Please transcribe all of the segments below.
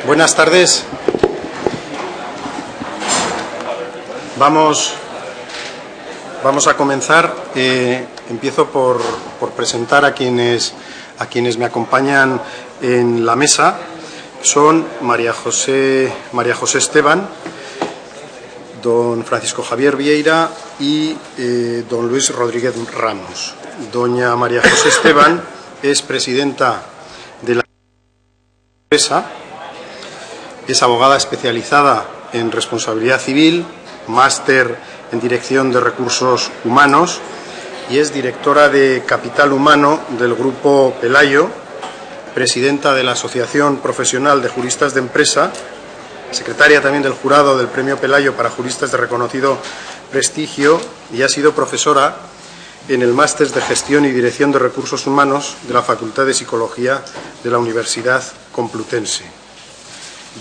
Buenas tardes. Vamos a comenzar. Empiezo por presentar a quienes me acompañan en la mesa. Son María José Esteban, don Francisco Javier Vieira y don Luis Rodríguez Ramos. Doña María José Esteban es presidenta de la empresa, es abogada especializada en responsabilidad civil, máster en dirección de recursos humanos y es directora de Capital Humano del Grupo Pelayo, presidenta de la Asociación Profesional de Juristas de Empresa, secretaria también del jurado del Premio Pelayo para juristas de reconocido prestigio y ha sido profesora en el Máster de Gestión y Dirección de Recursos Humanos de la Facultad de Psicología de la Universidad Complutense.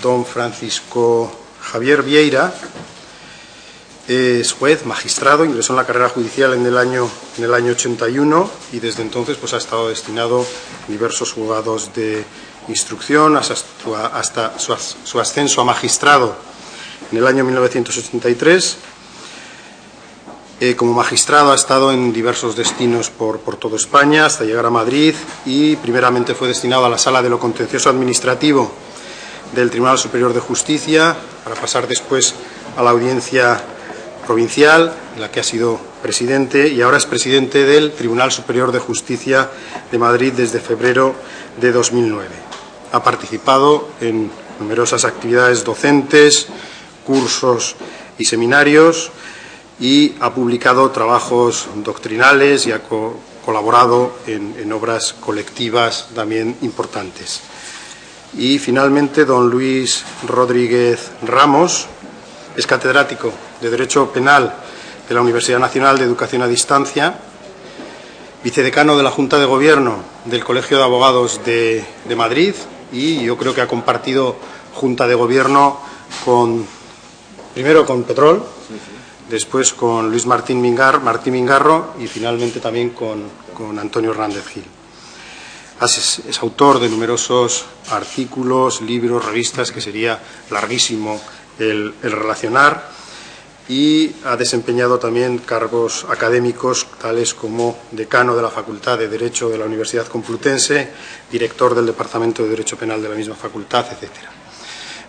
Don Francisco Javier Vieira es juez, magistrado, ingresó en la carrera judicial en el año 81 y desde entonces pues ha estado destinado en diversos juzgados de instrucción hasta su ascenso a magistrado en el año 1983. Como magistrado ha estado en diversos destinos por toda España hasta llegar a Madrid y primeramente fue destinado a la Sala de lo Contencioso Administrativo del Tribunal Superior de Justicia para pasar después a la Audiencia Provincial, en la que ha sido presidente y ahora es presidente del Tribunal Superior de Justicia de Madrid desde febrero de 2009. Ha participado en numerosas actividades docentes, cursos y seminarios y ha publicado trabajos doctrinales y ha colaborado en obras colectivas también importantes. Y finalmente, don Luis Rodríguez Ramos es catedrático de Derecho Penal de la Universidad Nacional de Educación a Distancia, vicedecano de la Junta de Gobierno del Colegio de Abogados de Madrid y yo creo que ha compartido Junta de Gobierno primero con Petrol, después con Luis Martín Mingarro y finalmente también con Antonio Hernández Gil. Es autor de numerosos artículos, libros, revistas, que sería larguísimo el relacionar, y ha desempeñado también cargos académicos tales como decano de la Facultad de Derecho de la Universidad Complutense, director del Departamento de Derecho Penal de la misma facultad, etcétera.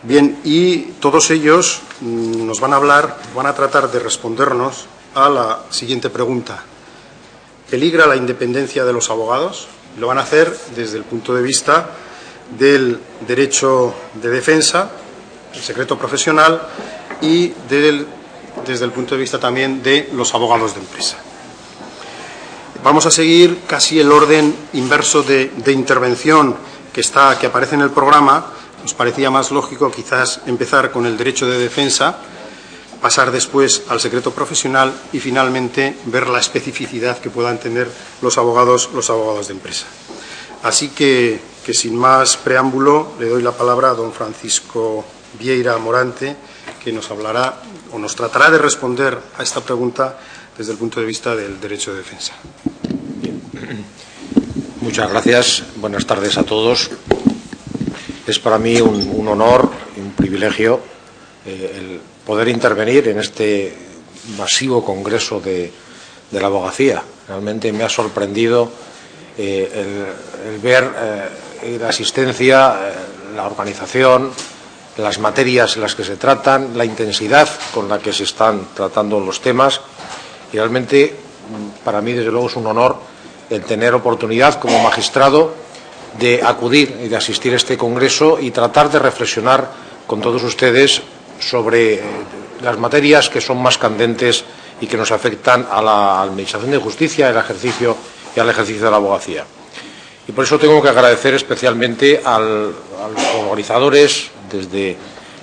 Bien, y todos ellos nos van a tratar de respondernos a la siguiente pregunta. ¿Peligra la independencia de los abogados? Lo van a hacer desde el punto de vista del derecho de defensa, el secreto profesional y desde el punto de vista también de los abogados de empresa. Vamos a seguir casi el orden inverso de intervención que aparece en el programa. Nos parecía más lógico quizás empezar con el derecho de defensa, pasar después al secreto profesional y finalmente ver la especificidad que puedan tener los abogados de empresa. Así que sin más preámbulo le doy la palabra a don Francisco Vieira Morante, que nos hablará o nos tratará de responder a esta pregunta desde el punto de vista del derecho de defensa. Muchas gracias. Buenas tardes a todos. Es para mí un honor y un privilegio el poder intervenir en este masivo congreso de la abogacía. Realmente me ha sorprendido el ver la asistencia, la organización, las materias en las que se tratan, la intensidad con la que se están tratando los temas. Y realmente, para mí, desde luego, es un honor el tener oportunidad como magistrado de acudir y de asistir a este congreso y tratar de reflexionar con todos ustedes sobre las materias que son más candentes y que nos afectan a la administración de justicia, al ejercicio de la abogacía. Y por eso tengo que agradecer especialmente a los organizadores, desde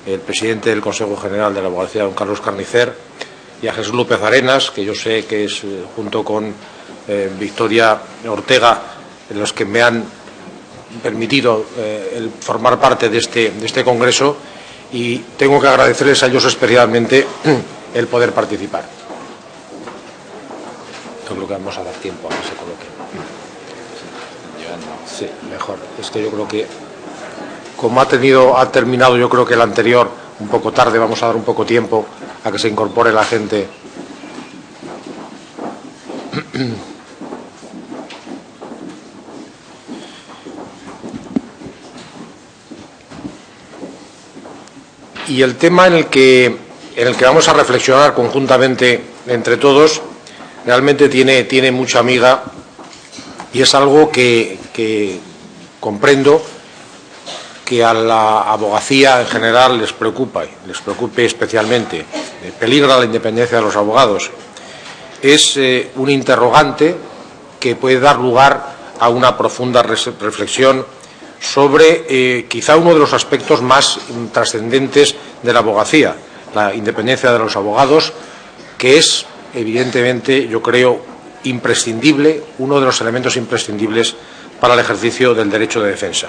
el presidente del Consejo General de la Abogacía, don Carlos Carnicer, y a Jesús López Arenas, que yo sé que es, junto con Victoria Ortega, los que me han permitido el formar parte de este congreso, y tengo que agradecerles a ellos especialmente el poder participar. Yo creo que vamos a dar tiempo a que se coloquen. Sí, mejor. Es que yo creo que como ha terminado yo creo que el anterior un poco tarde, vamos a dar un poco tiempo a que se incorpore la gente. Y el tema en el que vamos a reflexionar conjuntamente entre todos realmente tiene mucha miga y es algo que comprendo que a la abogacía en general les preocupe especialmente. Peligra la independencia de los abogados. Es un interrogante que puede dar lugar a una profunda reflexión sobre quizá uno de los aspectos más trascendentes de la abogacía, la independencia de los abogados, que es evidentemente, yo creo, imprescindible, uno de los elementos imprescindibles para el ejercicio del derecho de defensa.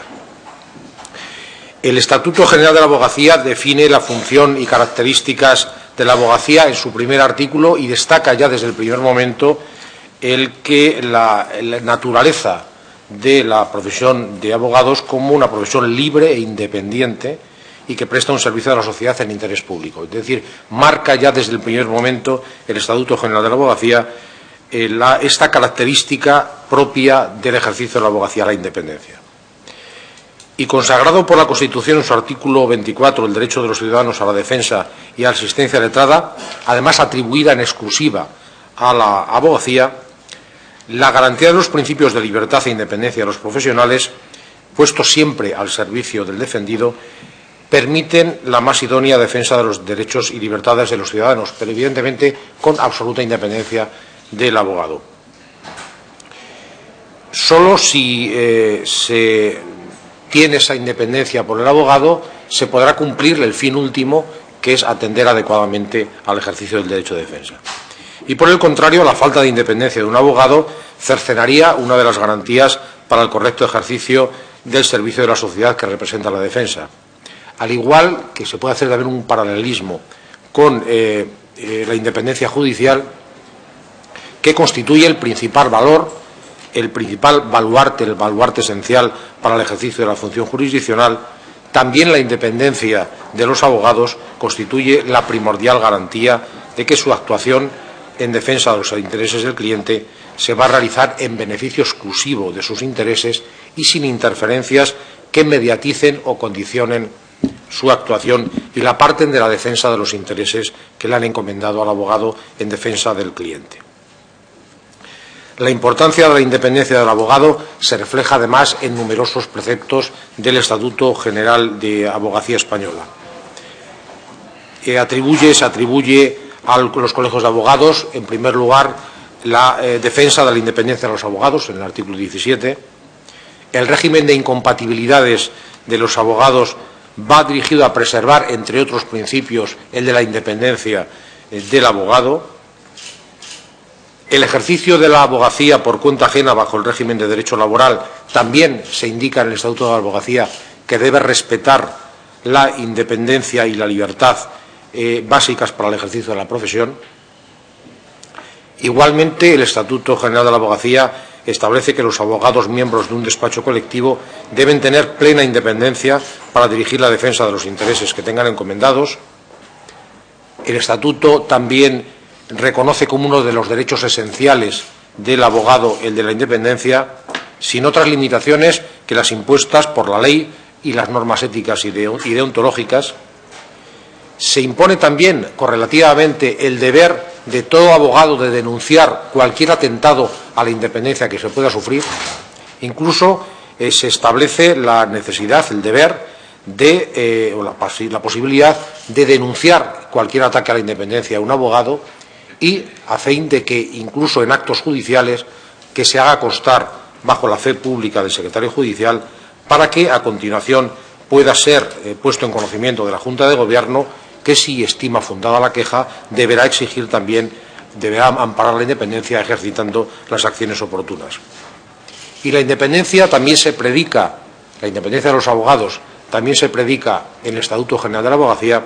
El Estatuto General de la Abogacía define la función y características de la abogacía en su primer artículo y destaca ya desde el primer momento el que la naturaleza de la profesión de abogados como una profesión libre e independiente y que presta un servicio a la sociedad en interés público. Es decir, marca ya desde el primer momento el Estatuto General de la Abogacía esta característica propia del ejercicio de la abogacía, la independencia. Y consagrado por la Constitución en su artículo 24, el derecho de los ciudadanos a la defensa y a la asistencia letrada, además atribuida en exclusiva a la abogacía, la garantía de los principios de libertad e independencia de los profesionales, puestos siempre al servicio del defendido, permiten la más idónea defensa de los derechos y libertades de los ciudadanos, pero evidentemente con absoluta independencia del abogado. Solo si se tiene esa independencia por el abogado, se podrá cumplir el fin último, que es atender adecuadamente al ejercicio del derecho de defensa. Y por el contrario, la falta de independencia de un abogado cercenaría una de las garantías para el correcto ejercicio del servicio de la sociedad que representa la defensa. Al igual que se puede hacer también un paralelismo con la independencia judicial, que constituye el principal valor, el principal baluarte, el baluarte esencial para el ejercicio de la función jurisdiccional, también la independencia de los abogados constituye la primordial garantía de que su actuación en defensa de los intereses del cliente se va a realizar en beneficio exclusivo de sus intereses y sin interferencias que mediaticen o condicionen su actuación y la aparten de la defensa de los intereses que le han encomendado al abogado en defensa del cliente. La importancia de la independencia del abogado se refleja además en numerosos preceptos del Estatuto General de Abogacía Española. Se atribuye a los colegios de abogados, en primer lugar, la defensa de la independencia de los abogados, en el artículo 17. El régimen de incompatibilidades de los abogados va dirigido a preservar, entre otros principios, el de la independencia del abogado. El ejercicio de la abogacía por cuenta ajena bajo el régimen de derecho laboral también se indica en el Estatuto de la Abogacía que debe respetar la independencia y la libertad básicas para el ejercicio de la profesión. Igualmente, el Estatuto General de la Abogacía establece que los abogados miembros de un despacho colectivo deben tener plena independencia para dirigir la defensa de los intereses que tengan encomendados. El Estatuto también reconoce como uno de los derechos esenciales del abogado el de la independencia, sin otras limitaciones que las impuestas por la ley y las normas éticas y deontológicas. Se impone también, correlativamente, el deber de todo abogado de denunciar cualquier atentado a la independencia que se pueda sufrir. Incluso se establece la necesidad, el deber o la posibilidad de denunciar cualquier ataque a la independencia a un abogado y a fin de que, incluso en actos judiciales, que se haga constar bajo la fe pública del secretario judicial para que, a continuación, pueda ser puesto en conocimiento de la Junta de Gobierno que, si estima fundada la queja, deberá amparar la independencia ejercitando las acciones oportunas. Y la independencia también se predica, la independencia de los abogados también se predica en el Estatuto General de la Abogacía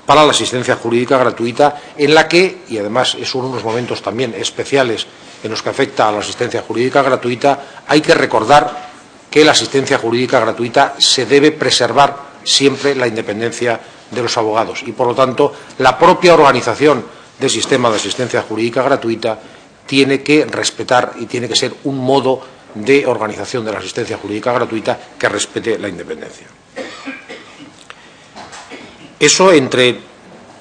para la asistencia jurídica gratuita, en la que, y además es uno de los momentos también especiales en los que afecta a la asistencia jurídica gratuita, hay que recordar que la asistencia jurídica gratuita se debe preservar siempre la independencia de los abogados y, por lo tanto, la propia organización del sistema de asistencia jurídica gratuita tiene que respetar y tiene que ser un modo de organización de la asistencia jurídica gratuita que respete la independencia. Eso entre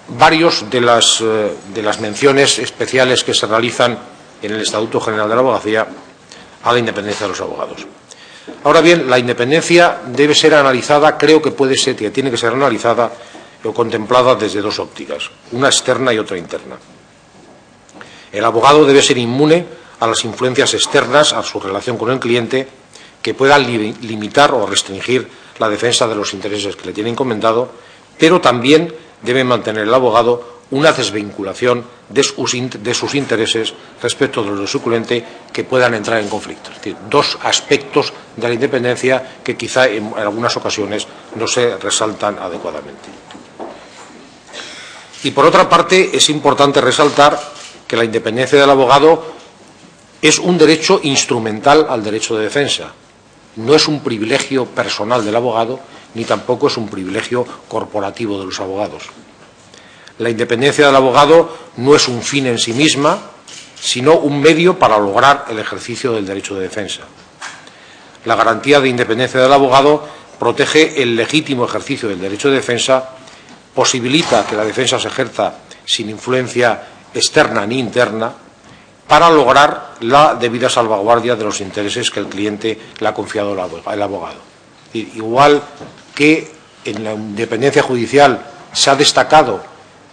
varios de las menciones especiales que se realizan en el Estatuto General de la Abogacía a la independencia de los abogados. Ahora bien, la independencia debe ser analizada, creo que tiene que ser analizada o contemplada desde dos ópticas, una externa y otra interna. El abogado debe ser inmune a las influencias externas a su relación con el cliente que puedan limitar o restringir la defensa de los intereses que le tiene encomendado, pero también debe mantener el abogado una desvinculación de sus intereses respecto de los de su cliente que puedan entrar en conflicto. Es decir, dos aspectos de la independencia que quizá en algunas ocasiones no se resaltan adecuadamente. Y por otra parte, es importante resaltar que la independencia del abogado es un derecho instrumental al derecho de defensa. No es un privilegio personal del abogado, ni tampoco es un privilegio corporativo de los abogados. La independencia del abogado no es un fin en sí misma, sino un medio para lograr el ejercicio del derecho de defensa. La garantía de independencia del abogado protege el legítimo ejercicio del derecho de defensa, posibilita que la defensa se ejerza sin influencia externa ni interna, para lograr la debida salvaguardia de los intereses que el cliente le ha confiado al abogado. Igual que en la independencia judicial se ha destacado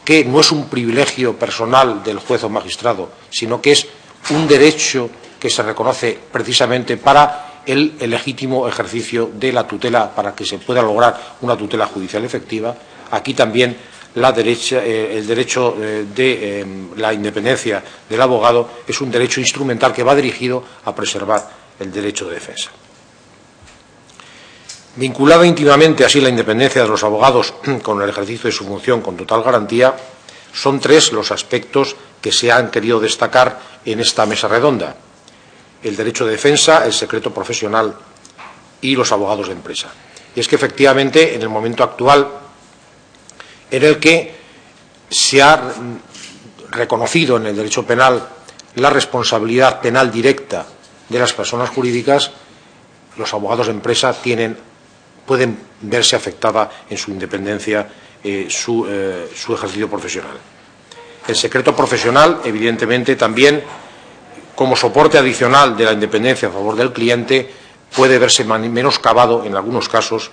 que no es un privilegio personal del juez o magistrado, sino que es un derecho que se reconoce precisamente para el legítimo ejercicio de la tutela, para que se pueda lograr una tutela judicial efectiva. Aquí también el derecho de la independencia del abogado es un derecho instrumental que va dirigido a preservar el derecho de defensa. Vinculada íntimamente así la independencia de los abogados con el ejercicio de su función con total garantía, son tres los aspectos que se han querido destacar en esta mesa redonda: el derecho de defensa, el secreto profesional y los abogados de empresa. Y es que efectivamente en el momento actual en el que se ha reconocido en el derecho penal la responsabilidad penal directa de las personas jurídicas, los abogados de empresa pueden verse afectada en su independencia su ejercicio profesional. El secreto profesional, evidentemente, también como soporte adicional de la independencia a favor del cliente, puede verse menoscabado en algunos casos.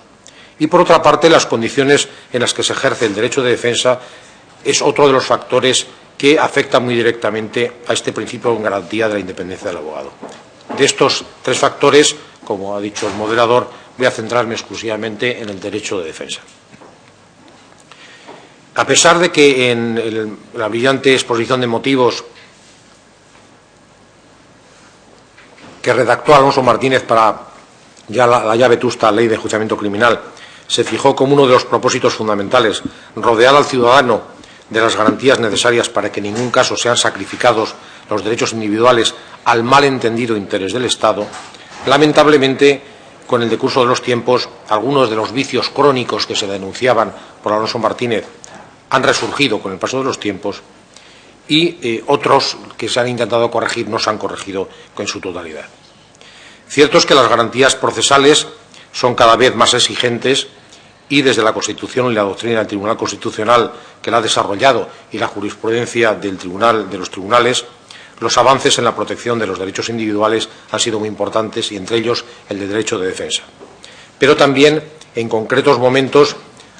Y, por otra parte, las condiciones en las que se ejerce el derecho de defensa es otro de los factores que afecta muy directamente a este principio en garantía de la independencia del abogado. De estos tres factores, como ha dicho el moderador, voy a centrarme exclusivamente en el derecho de defensa. A pesar de que en la brillante exposición de motivos que redactó Alonso Martínez para la ya vetusta Ley de Enjuiciamiento Criminal se fijó como uno de los propósitos fundamentales rodear al ciudadano de las garantías necesarias para que en ningún caso sean sacrificados los derechos individuales al malentendido interés del Estado, lamentablemente, con el decurso de los tiempos, algunos de los vicios crónicos que se denunciaban por Alonso Martínez han resurgido con el paso de los tiempos y otros que se han intentado corregir no se han corregido en su totalidad. Cierto es que las garantías procesales son cada vez más exigentes y desde la Constitución y la doctrina del Tribunal Constitucional que la ha desarrollado y la jurisprudencia de los tribunales, los avances en la protección de los derechos individuales han sido muy importantes y entre ellos el de derecho de defensa. Pero también en concretos momentos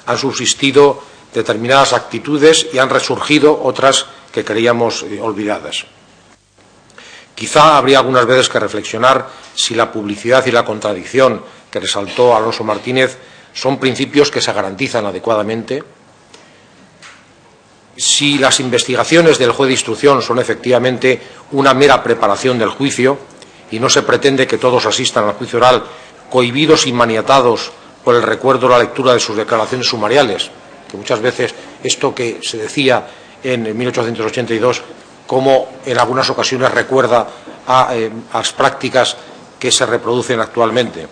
han subsistido determinadas actitudes y han resurgido otras que creíamos olvidadas. Quizá habría algunas veces que reflexionar si la publicidad y la contradicción que resaltó Alonso Martínez son principios que se garantizan adecuadamente, si las investigaciones del juez de instrucción son efectivamente una mera preparación del juicio y no se pretende que todos asistan al juicio oral cohibidos y maniatados por el recuerdo o la lectura de sus declaraciones sumariales, que muchas veces esto que se decía en 1882, como en algunas ocasiones recuerda a las prácticas que se reproducen actualmente.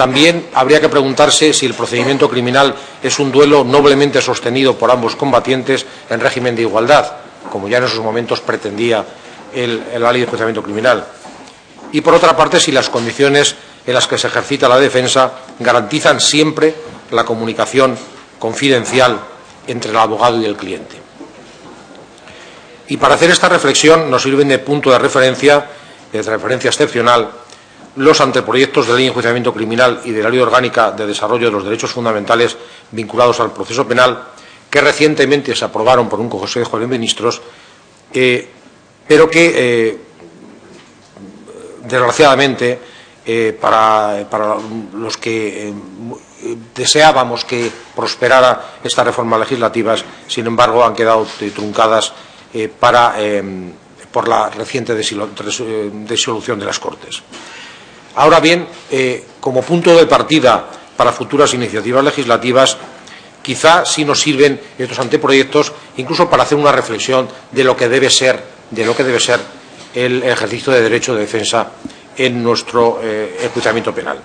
También habría que preguntarse si el procedimiento criminal es un duelo noblemente sostenido por ambos combatientes en régimen de igualdad, como ya en esos momentos pretendía la ley de enjuiciamiento criminal. Y, por otra parte, si las condiciones en las que se ejercita la defensa garantizan siempre la comunicación confidencial entre el abogado y el cliente. Y para hacer esta reflexión nos sirven de punto de referencia excepcional, los anteproyectos de ley de enjuiciamiento criminal y de la Ley Orgánica de Desarrollo de los Derechos Fundamentales vinculados al proceso penal, que recientemente se aprobaron por un Consejo de Ministros, pero que, desgraciadamente, para los que deseábamos que prosperara estas reformas legislativas, sin embargo, han quedado truncadas por la reciente disolución de las Cortes. Ahora bien, como punto de partida para futuras iniciativas legislativas, quizá sí nos sirven estos anteproyectos incluso para hacer una reflexión de lo que debe ser el ejercicio de derecho de defensa en nuestro enjuiciamiento penal.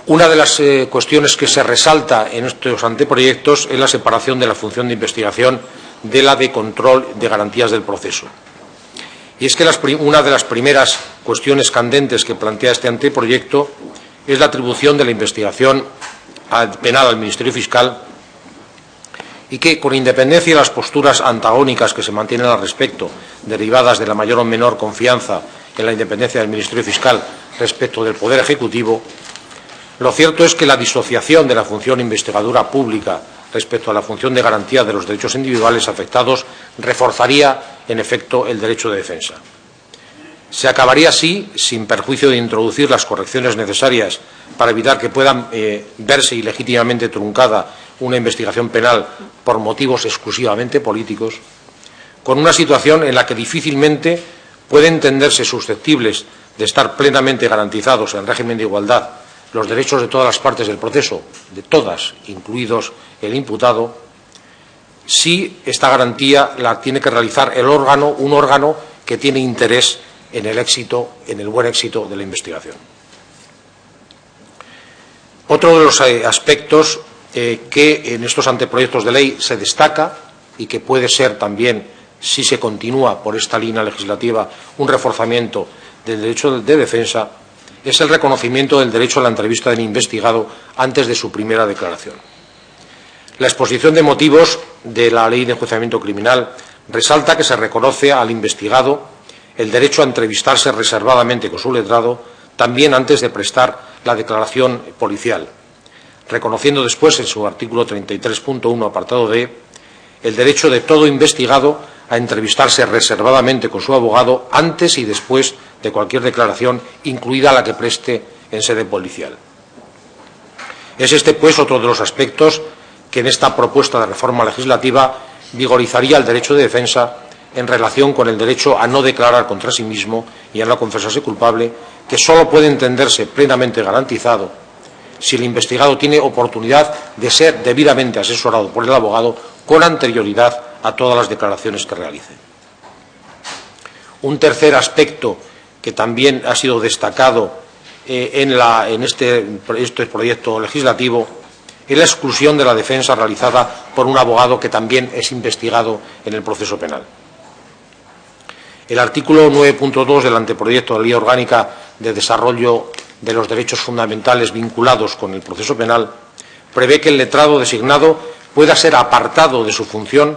Una de las cuestiones que se resalta en estos anteproyectos es la separación de la función de investigación de la de control de garantías del proceso. Y es que una de las primeras cuestiones candentes que plantea este anteproyecto es la atribución de la investigación penal al Ministerio Fiscal, y que, con independencia de las posturas antagónicas que se mantienen al respecto, derivadas de la mayor o menor confianza en la independencia del Ministerio Fiscal respecto del Poder Ejecutivo, lo cierto es que la disociación de la función investigadora pública respecto a la función de garantía de los derechos individuales afectados reforzaría, en efecto, el derecho de defensa. Se acabaría así, sin perjuicio de introducir las correcciones necesarias para evitar que puedan verse ilegítimamente truncada una investigación penal por motivos exclusivamente políticos, con una situación en la que difícilmente pueden entenderse susceptibles de estar plenamente garantizados en régimen de igualdad los derechos de todas las partes del proceso, de todas, incluidos el imputado, si esta garantía la tiene que realizar un órgano que tiene interés en el buen éxito de la investigación. Otro de los aspectos que en estos anteproyectos de ley se destaca y que puede ser también, si se continúa por esta línea legislativa, un reforzamiento del derecho de defensa, es el reconocimiento del derecho a la entrevista del investigado antes de su primera declaración. La exposición de motivos de la Ley de Enjuiciamiento Criminal resalta que se reconoce al investigado el derecho a entrevistarse reservadamente con su letrado también antes de prestar la declaración policial, reconociendo después, en su artículo 33.1, apartado D, el derecho de todo investigado a entrevistarse reservadamente con su abogado antes y después de cualquier declaración, incluida la que preste en sede policial. Es este, pues, otro de los aspectos que en esta propuesta de reforma legislativa vigorizaría el derecho de defensa en relación con el derecho a no declarar contra sí mismo y a no confesarse culpable, que sólo puede entenderse plenamente garantizado si el investigado tiene oportunidad de ser debidamente asesorado por el abogado con anterioridad a todas las declaraciones que realice. Un tercer aspecto que también ha sido destacado en este proyecto legislativo es la exclusión de la defensa realizada por un abogado que también es investigado en el proceso penal. El artículo 9.2 del anteproyecto de Ley Orgánica de Desarrollo de los Derechos Fundamentales vinculados con el proceso penal prevé que el letrado designado pueda ser apartado de su función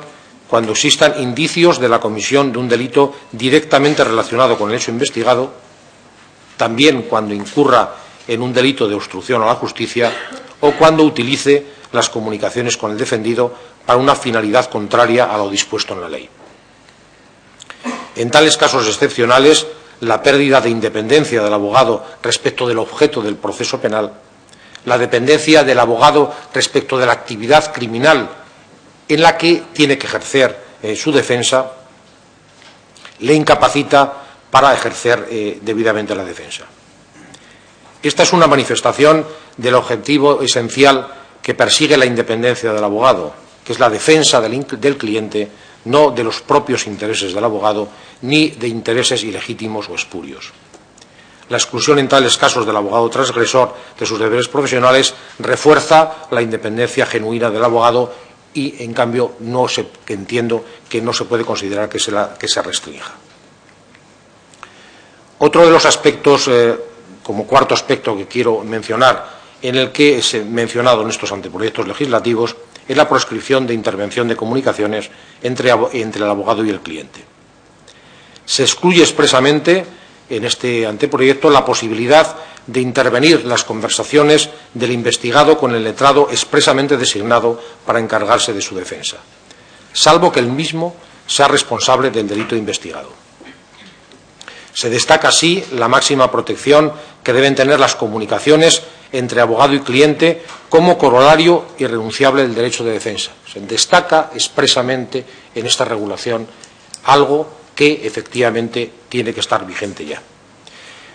cuando existan indicios de la comisión de un delito directamente relacionado con el hecho investigado, también cuando incurra en un delito de obstrucción a la justicia o cuando utilice las comunicaciones con el defendido para una finalidad contraria a lo dispuesto en la ley. En tales casos excepcionales, la pérdida de independencia del abogado respecto del objeto del proceso penal, la dependencia del abogado respecto de la actividad criminal en la que tiene que ejercer su defensa, le incapacita para ejercer debidamente la defensa. Esta es una manifestación del objetivo esencial que persigue la independencia del abogado, que es la defensa del cliente, no de los propios intereses del abogado, ni de intereses ilegítimos o espurios. La exclusión en tales casos del abogado transgresor de sus deberes profesionales refuerza la independencia genuina del abogado y, en cambio, entiendo que no se puede considerar que se restrinja. Otro de los aspectos, como cuarto aspecto que quiero mencionar, en el que es mencionado en estos anteproyectos legislativos, es la proscripción de intervención de comunicaciones entre el abogado y el cliente. Se excluye expresamente en este anteproyecto la posibilidad de intervenir las conversaciones del investigado con el letrado expresamente designado para encargarse de su defensa, salvo que el mismo sea responsable del delito investigado. Se destaca así la máxima protección que deben tener las comunicaciones entre abogado y cliente como corolario irrenunciable del derecho de defensa. Se destaca expresamente en esta regulación algo que efectivamente tiene que estar vigente ya.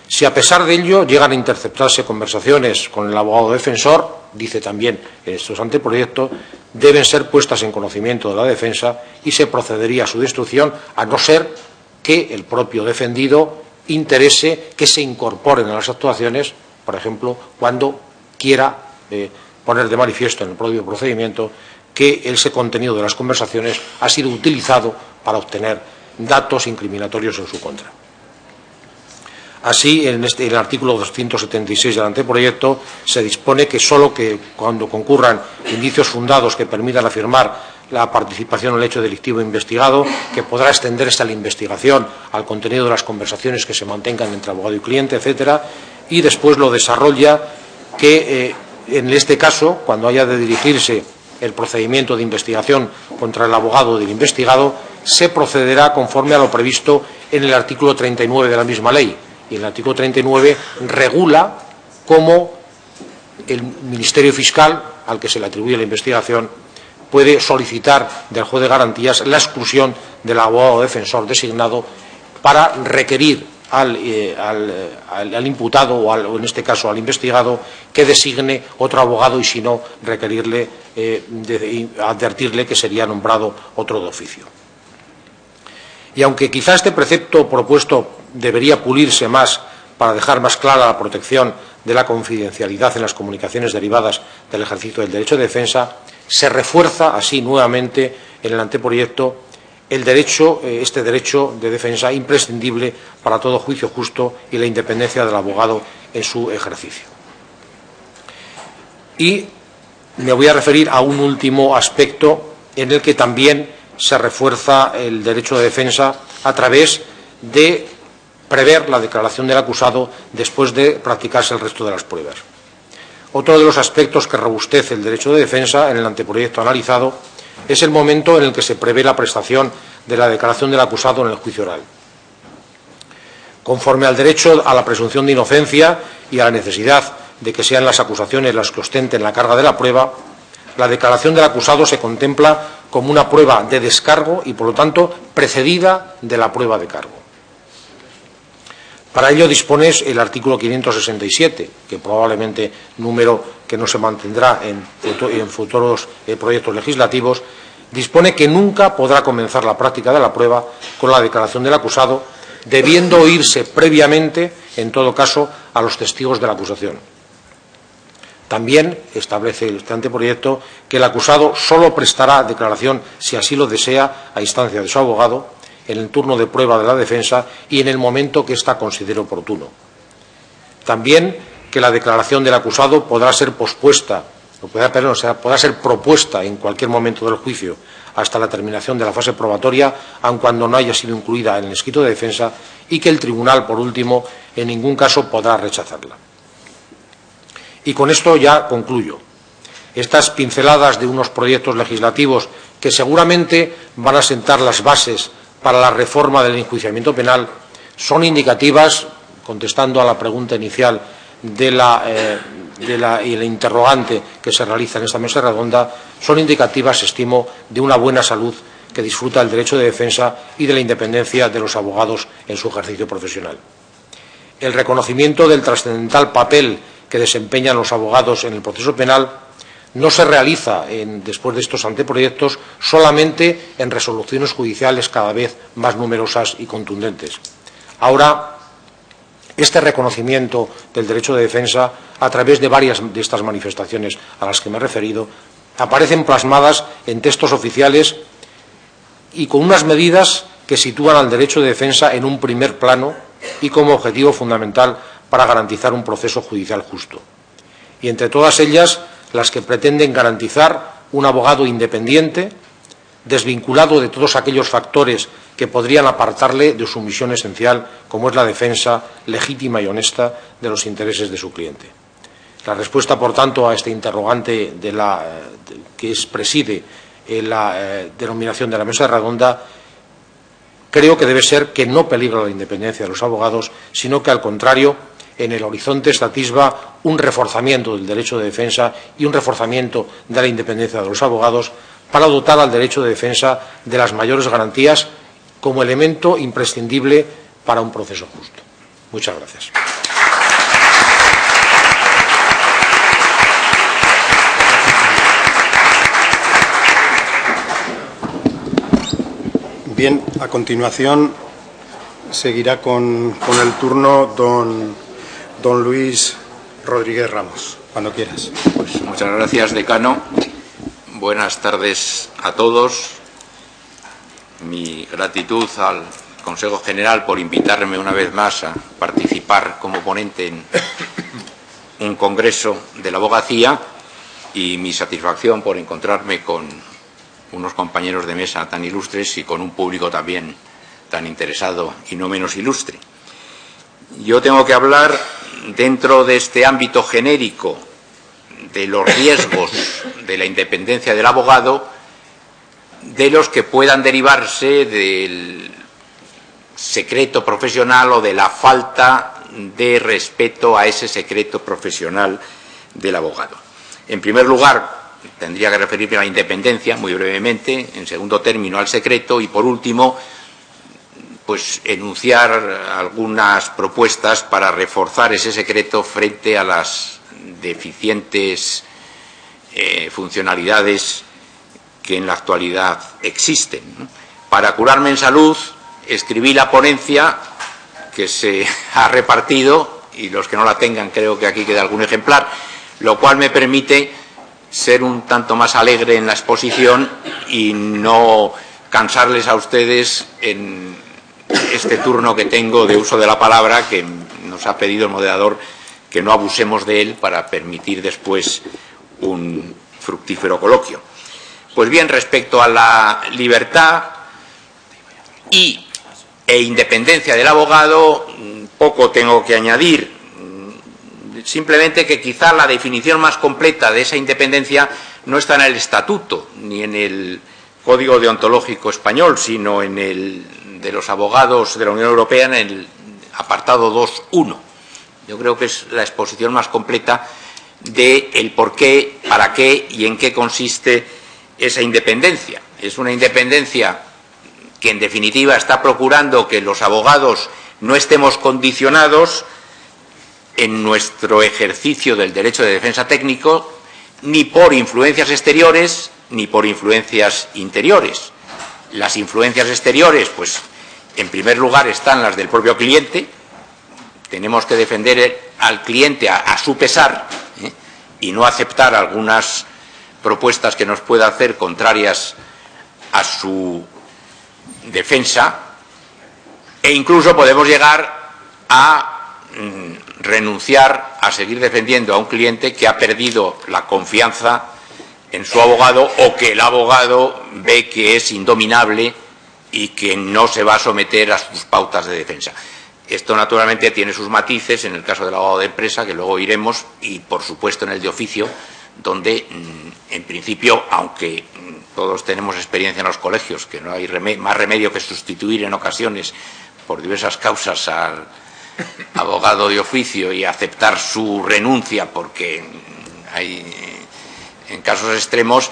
Si a pesar de ello llegan a interceptarse conversaciones con el abogado defensor, dice también en estos anteproyectos, deben ser puestas en conocimiento de la defensa y se procedería a su destrucción, a no ser que el propio defendido interese que se incorporen a las actuaciones, por ejemplo, cuando quiera poner de manifiesto en el propio procedimiento que ese contenido de las conversaciones ha sido utilizado para obtener datos incriminatorios en su contra. Así, en el artículo 276 del anteproyecto se dispone que solo que cuando concurran indicios fundados que permitan afirmar la participación en el hecho delictivo investigado, que podrá extenderse a la investigación al contenido de las conversaciones que se mantengan entre abogado y cliente, etcétera, y después lo desarrolla que en este caso, cuando haya de dirigirse el procedimiento de investigación contra el abogado del investigado, se procederá conforme a lo previsto en el artículo 39 de la misma ley. Y el artículo 39 regula cómo el Ministerio Fiscal, al que se le atribuye la investigación, puede solicitar del juez de garantías la exclusión del abogado defensor designado para requerir al imputado o en este caso al investigado que designe otro abogado y, si no, requerirle, advertirle que sería nombrado otro de oficio. Y aunque quizá este precepto propuesto debería pulirse más para dejar más clara la protección de la confidencialidad en las comunicaciones derivadas del ejercicio del derecho de defensa, se refuerza así nuevamente en el anteproyecto este derecho de defensa imprescindible para todo juicio justo y la independencia del abogado en su ejercicio. Y me voy a referir a un último aspecto en el que también se refuerza el derecho de defensa a través de prever la declaración del acusado después de practicarse el resto de las pruebas. Otro de los aspectos que robustece el derecho de defensa en el anteproyecto analizado es el momento en el que se prevé la prestación de la declaración del acusado en el juicio oral. Conforme al derecho a la presunción de inocencia y a la necesidad de que sean las acusaciones las que ostenten la carga de la prueba, la declaración del acusado se contempla como una prueba de descargo y, por lo tanto, precedida de la prueba de cargo. Para ello dispone el artículo 567, que probablemente número que no se mantendrá en futuros proyectos legislativos, dispone que nunca podrá comenzar la práctica de la prueba con la declaración del acusado, debiendo oírse previamente, en todo caso, a los testigos de la acusación. También establece este anteproyecto que el acusado solo prestará declaración, si así lo desea, a instancia de su abogado, en el turno de prueba de la defensa y en el momento que ésta considere oportuno. También que la declaración del acusado podrá ser propuesta en cualquier momento del juicio hasta la terminación de la fase probatoria, aun cuando no haya sido incluida en el escrito de defensa, y que el tribunal, por último, en ningún caso podrá rechazarla. Y con esto ya concluyo. Estas pinceladas de unos proyectos legislativos que seguramente van a sentar las bases para la reforma del enjuiciamiento penal son indicativas, contestando a la pregunta inicial y el interrogante que se realiza en esta mesa redonda, son indicativas, estimo, de una buena salud que disfruta el derecho de defensa y de la independencia de los abogados en su ejercicio profesional. El reconocimiento del trascendental papel que desempeñan los abogados en el proceso penal no se realiza, después de estos anteproyectos, solamente en resoluciones judiciales cada vez más numerosas y contundentes. Ahora este reconocimiento del derecho de defensa a través de varias de estas manifestaciones a las que me he referido, aparecen plasmadas en textos oficiales y con unas medidas que sitúan al derecho de defensa en un primer plano y como objetivo fundamental para garantizar un proceso judicial justo. Y entre todas ellas, las que pretenden garantizar un abogado independiente, desvinculado de todos aquellos factores que podrían apartarle de su misión esencial, como es la defensa legítima y honesta de los intereses de su cliente. La respuesta, por tanto, a este interrogante que preside la denominación de la mesa redonda, creo que debe ser que no peligra la independencia de los abogados, sino que, al contrario, en el horizonte se atisba un reforzamiento del derecho de defensa y un reforzamiento de la independencia de los abogados para dotar al derecho de defensa de las mayores garantías como elemento imprescindible para un proceso justo. Muchas gracias. Bien, a continuación seguirá con el turno don Luis Rodríguez Ramos, cuando quieras. Pues muchas gracias, decano. Buenas tardes a todos. Mi gratitud al Consejo General por invitarme una vez más a participar como ponente en un congreso de la abogacía y mi satisfacción por encontrarme con unos compañeros de mesa tan ilustres y con un público también tan interesado y no menos ilustre. Yo tengo que hablar dentro de este ámbito genérico de los riesgos de la independencia del abogado, de los que puedan derivarse del secreto profesional o de la falta de respeto a ese secreto profesional del abogado. En primer lugar, tendría que referirme a la independencia, muy brevemente, en segundo término al secreto y, por último, pues enunciar algunas propuestas para reforzar ese secreto frente a las deficientes funcionalidades que en la actualidad existen. Para curarme en salud, escribí la ponencia que se ha repartido, y los que no la tengan creo que aquí queda algún ejemplar, lo cual me permite ser un tanto más alegre en la exposición y no cansarles a ustedes en este turno que tengo de uso de la palabra, que nos ha pedido el moderador que no abusemos de él para permitir después un fructífero coloquio. Pues bien, respecto a la libertad e independencia del abogado, poco tengo que añadir. Simplemente que quizá la definición más completa de esa independencia no está en el Estatuto ni en el Código Deontológico español, sino en el de los abogados de la Unión Europea, en el apartado 2.1. Yo creo que es la exposición más completa de el por qué, para qué y en qué consiste esa independencia. Es una independencia que, en definitiva, está procurando que los abogados no estemos condicionados en nuestro ejercicio del derecho de defensa técnico ni por influencias exteriores ni por influencias interiores. Las influencias exteriores, pues, en primer lugar están las del propio cliente. Tenemos que defender al cliente a su pesar, y no aceptar algunas propuestas que nos pueda hacer contrarias a su defensa, e incluso podemos llegar a renunciar a seguir defendiendo a un cliente que ha perdido la confianza en su abogado o que el abogado ve que es indominable y que no se va a someter a sus pautas de defensa. Esto, naturalmente, tiene sus matices en el caso del abogado de empresa, que luego iremos, y, por supuesto, en el de oficio, donde, en principio, aunque todos tenemos experiencia en los colegios, que no hay más remedio que sustituir en ocasiones por diversas causas al abogado de oficio y aceptar su renuncia, porque hay, en casos extremos,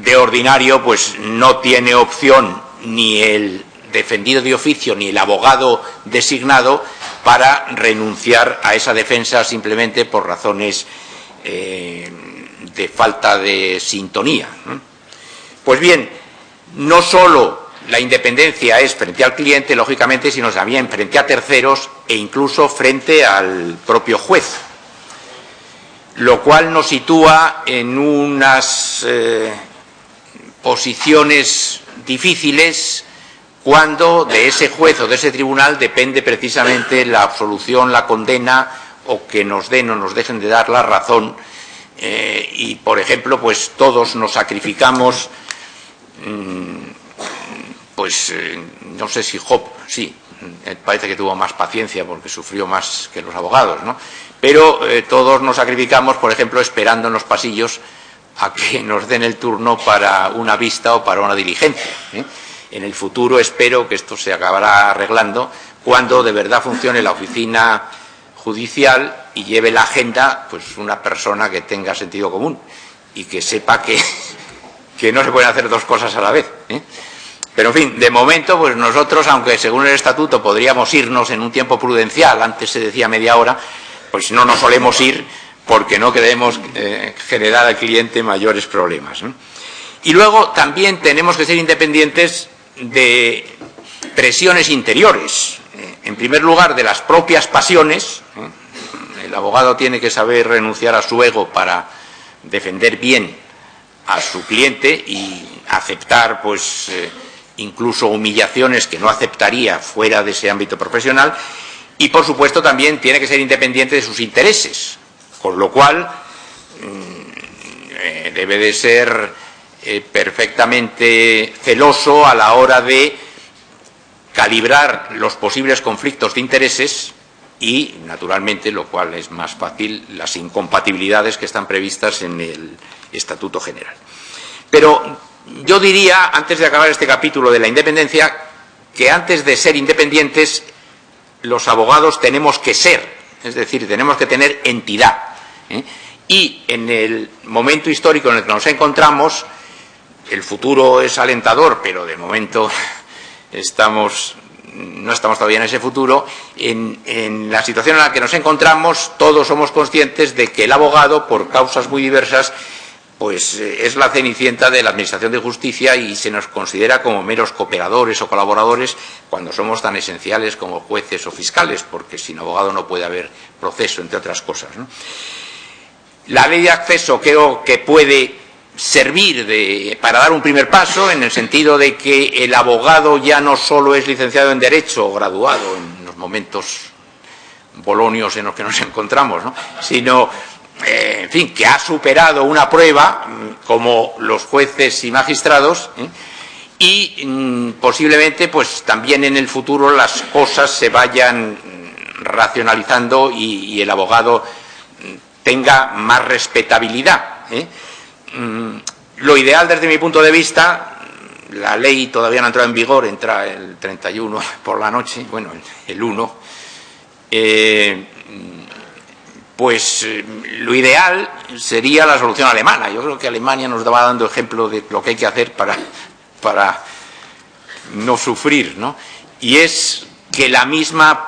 de ordinario, pues no tiene opción ni el defendido de oficio ni el abogado designado para renunciar a esa defensa simplemente por razones de falta de sintonía. Pues bien, no solo la independencia es frente al cliente, lógicamente, sino también frente a terceros e incluso frente al propio juez, lo cual nos sitúa en unas posiciones difíciles cuando de ese juez o de ese tribunal depende precisamente la absolución, la condena, o que nos den o nos dejen de dar la razón. Y, por ejemplo, pues todos nos sacrificamos, no sé si Job, sí, parece que tuvo más paciencia porque sufrió más que los abogados, ¿no? Pero todos nos sacrificamos, por ejemplo, esperando en los pasillos a que nos den el turno para una vista o para una diligencia, ¿eh? En el futuro espero que esto se acabará arreglando cuando de verdad funcione la oficina judicial y lleve la agenda pues una persona que tenga sentido común y que sepa que no se pueden hacer dos cosas a la vez, ¿eh? Pero, en fin, de momento, pues nosotros, aunque según el estatuto podríamos irnos en un tiempo prudencial, antes se decía media hora, pues no nos solemos ir porque no queremos generar al cliente mayores problemas, ¿no? Y luego también tenemos que ser independientes de presiones interiores. En primer lugar, de las propias pasiones. El abogado tiene que saber renunciar a su ego para defender bien a su cliente y aceptar, pues, incluso humillaciones que no aceptaría fuera de ese ámbito profesional. Y, por supuesto, también tiene que ser independiente de sus intereses, con lo cual debe de ser perfectamente celoso a la hora de calibrar los posibles conflictos de intereses y, naturalmente, lo cual es más fácil, las incompatibilidades que están previstas en el Estatuto General. Pero yo diría, antes de acabar este capítulo de la independencia, que antes de ser independientes, los abogados tenemos que ser, es decir, tenemos que tener entidad, ¿eh? Y en el momento histórico en el que nos encontramos, el futuro es alentador, pero de momento no estamos todavía en ese futuro. En la situación en la que nos encontramos, todos somos conscientes de que el abogado, por causas muy diversas, pues es la cenicienta de la Administración de Justicia y se nos considera como meros cooperadores o colaboradores cuando somos tan esenciales como jueces o fiscales, porque sin abogado no puede haber proceso, entre otras cosas, ¿no? La ley de acceso creo que puede servir para dar un primer paso, en el sentido de que el abogado ya no solo es licenciado en Derecho o graduado en los momentos bolonios en los que nos encontramos, ¿no? Sino, en fin, que ha superado una prueba, como los jueces y magistrados, ¿eh? Y posiblemente, pues también en el futuro las cosas se vayan racionalizando y el abogado tenga más respetabilidad, ¿eh? Lo ideal desde mi punto de vista, la ley todavía no ha entrado en vigor, entra el 31 por la noche, bueno, el 1, pues lo ideal sería la solución alemana. Yo creo que Alemania nos va dando ejemplo de lo que hay que hacer para no sufrir, ¿no? Y es que las mismas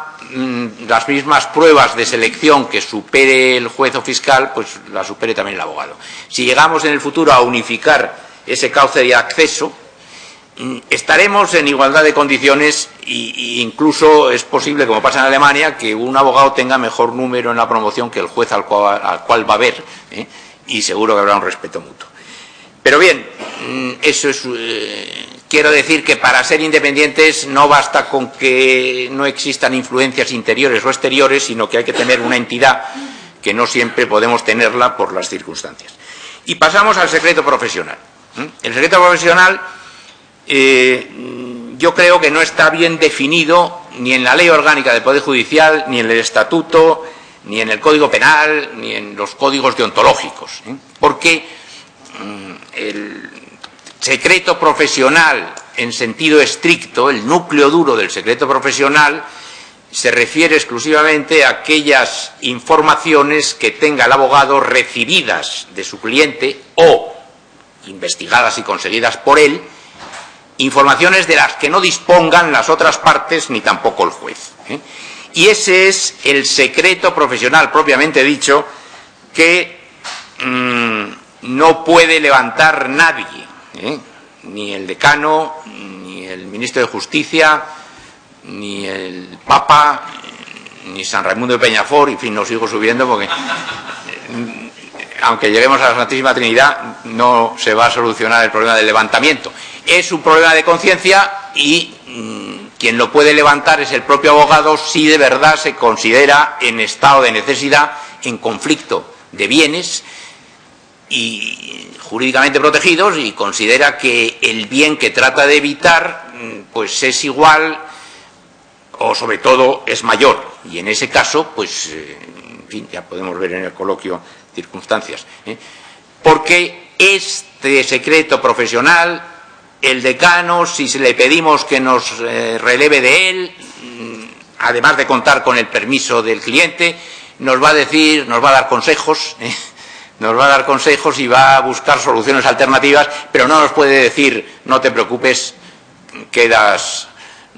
pruebas de selección que supere el juez o fiscal, pues la supere también el abogado. Si llegamos en el futuro a unificar ese cauce de acceso, estaremos en igualdad de condiciones e incluso es posible, como pasa en Alemania, que un abogado tenga mejor número en la promoción que el juez al cual va a ver, ¿eh? Y seguro que habrá un respeto mutuo. Pero bien, eso es... Quiero decir que para ser independientes no basta con que no existan influencias interiores o exteriores, sino que hay que tener una entidad que no siempre podemos tenerla por las circunstancias. Y pasamos al secreto profesional. El secreto profesional yo creo que no está bien definido ni en la Ley Orgánica del Poder Judicial, ni en el Estatuto, ni en el Código Penal, ni en los códigos deontológicos, ¿eh? Porque el secreto profesional, en sentido estricto, el núcleo duro del secreto profesional, se refiere exclusivamente a aquellas informaciones que tenga el abogado recibidas de su cliente o investigadas y conseguidas por él, informaciones de las que no dispongan las otras partes ni tampoco el juez, ¿eh? Y ese es el secreto profesional propiamente dicho, que no puede levantar nadie, ¿eh? Ni el decano, ni el ministro de Justicia, ni el Papa, ni San Raimundo de Peñafort, en fin, no sigo subiendo porque aunque lleguemos a la Santísima Trinidad no se va a solucionar el problema del levantamiento. Es un problema de conciencia y quien lo puede levantar es el propio abogado si de verdad se considera en estado de necesidad, en conflicto de bienes y jurídicamente protegidos, y considera que el bien que trata de evitar pues es igual o sobre todo es mayor, y en ese caso pues en fin, ya podemos ver en el coloquio circunstancias, porque este secreto profesional, el decano, si se le pedimos que nos releve de él, además de contar con el permiso del cliente, nos va a decir, nos va a dar consejos, nos va a dar consejos y va a buscar soluciones alternativas, pero no nos puede decir, no te preocupes, quedas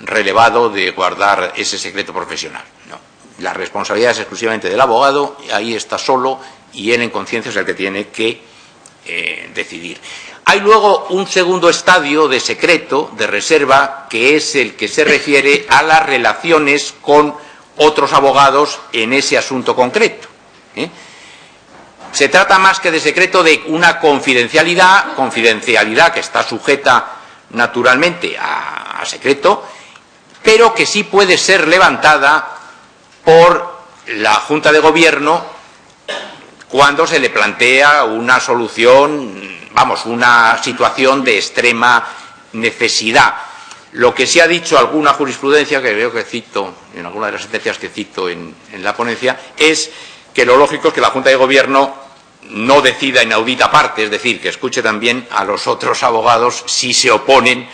relevado de guardar ese secreto profesional. No, la responsabilidad es exclusivamente del abogado, ahí está solo y él en conciencia es el que tiene que decidir. Hay luego un segundo estadio de secreto, de reserva, que es el que se refiere a las relaciones con otros abogados en ese asunto concreto. Se trata más que de secreto de una confidencialidad que está sujeta naturalmente a secreto, pero que sí puede ser levantada por la Junta de Gobierno cuando se le plantea una solución, vamos, una situación de extrema necesidad. Lo que se ha dicho alguna jurisprudencia, que veo que cito en alguna de las sentencias que cito en la ponencia, es que lo lógico es que la Junta de Gobierno no decida inaudita parte, es decir, que escuche también a los otros abogados si se oponen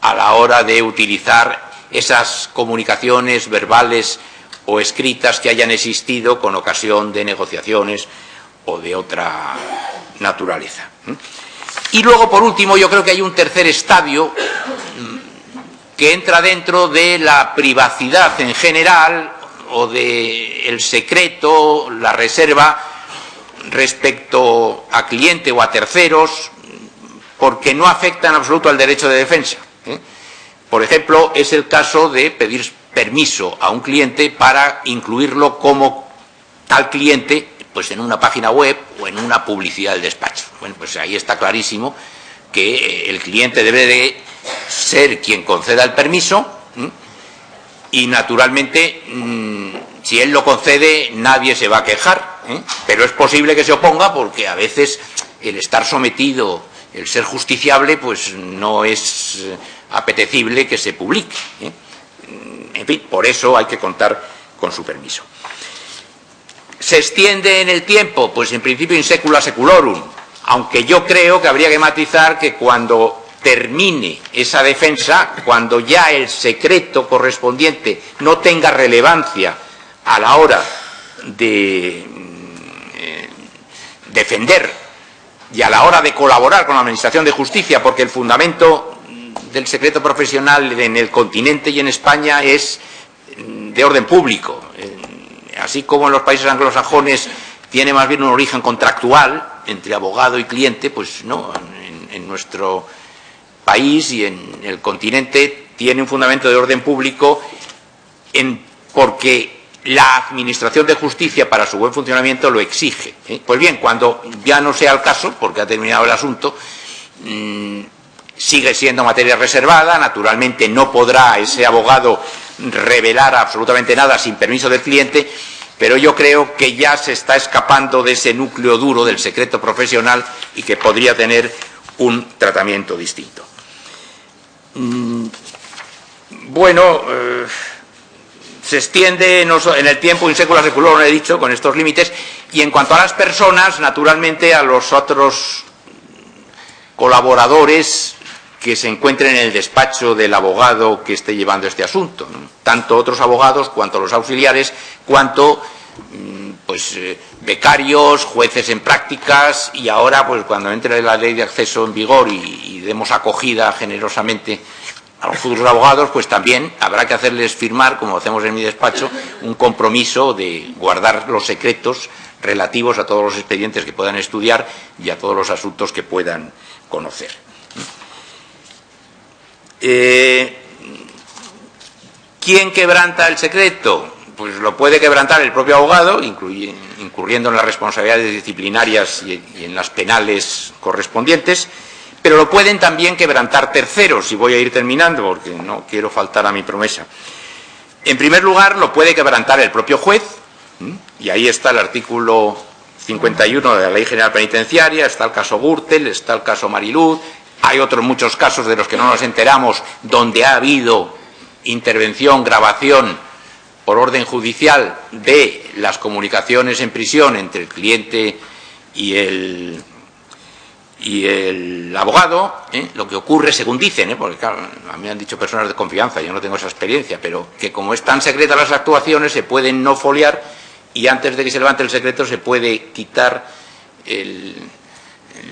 a la hora de utilizar esas comunicaciones verbales o escritas que hayan existido con ocasión de negociaciones o de otra naturaleza. Y luego, por último, yo creo que hay un tercer estadio que entra dentro de la privacidad en general o del secreto, la reserva respecto a cliente o a terceros, porque no afecta en absoluto al derecho de defensa. Por ejemplo, es el caso de pedir permiso a un cliente para incluirlo como tal cliente pues en una página web o en una publicidad del despacho. Bueno, pues ahí está clarísimo que el cliente debe de ser quien conceda el permiso y naturalmente si él lo concede nadie se va a quejar, pero es posible que se oponga porque a veces el estar sometido, el ser justiciable, pues no es apetecible que se publique. En fin, por eso hay que contar con su permiso. ¿Se extiende en el tiempo? Pues en principio in secula seculorum, aunque yo creo que habría que matizar que cuando termine esa defensa, cuando ya el secreto correspondiente no tenga relevancia a la hora de defender y a la hora de colaborar con la Administración de Justicia, porque el fundamento del secreto profesional en el continente y en España es de orden público. Así como en los países anglosajones tiene más bien un origen contractual entre abogado y cliente, pues no, en nuestro país y en el continente tiene un fundamento de orden público porque la Administración de Justicia para su buen funcionamiento lo exige. Pues bien, cuando ya no sea el caso, porque ha terminado el asunto, sigue siendo materia reservada, naturalmente no podrá ese abogado revelar absolutamente nada sin permiso del cliente, pero yo creo que ya se está escapando de ese núcleo duro del secreto profesional y que podría tener un tratamiento distinto. Bueno, se extiende en el tiempo in secula seculorum, he dicho, con estos límites, y en cuanto a las personas, naturalmente a los otros colaboradores que se encuentren en el despacho del abogado que esté llevando este asunto, ¿no? Tanto otros abogados cuanto los auxiliares, cuanto becarios, jueces en prácticas, y ahora pues cuando entre la ley de acceso en vigor y demos acogida generosamente a los futuros abogados, pues también habrá que hacerles firmar, como hacemos en mi despacho, un compromiso de guardar los secretos relativos a todos los expedientes que puedan estudiar y a todos los asuntos que puedan conocer. ¿Quién quebranta el secreto? pues lo puede quebrantar el propio abogado, incurriendo en las responsabilidades disciplinarias y en las penales correspondientes, pero lo pueden también quebrantar terceros, y voy a ir terminando porque no quiero faltar a mi promesa. En primer lugar, lo puede quebrantar el propio juez, y ahí está el artículo 51 de la Ley General Penitenciaria, está el caso Gürtel, está el caso Mariluz, hay otros muchos casos de los que no nos enteramos donde ha habido intervención, grabación por orden judicial de las comunicaciones en prisión entre el cliente y el abogado, lo que ocurre, según dicen, porque claro, a mí me han dicho personas de confianza, yo no tengo esa experiencia, pero que como están secretas las actuaciones se pueden no foliar y antes de que se levante el secreto se puede quitar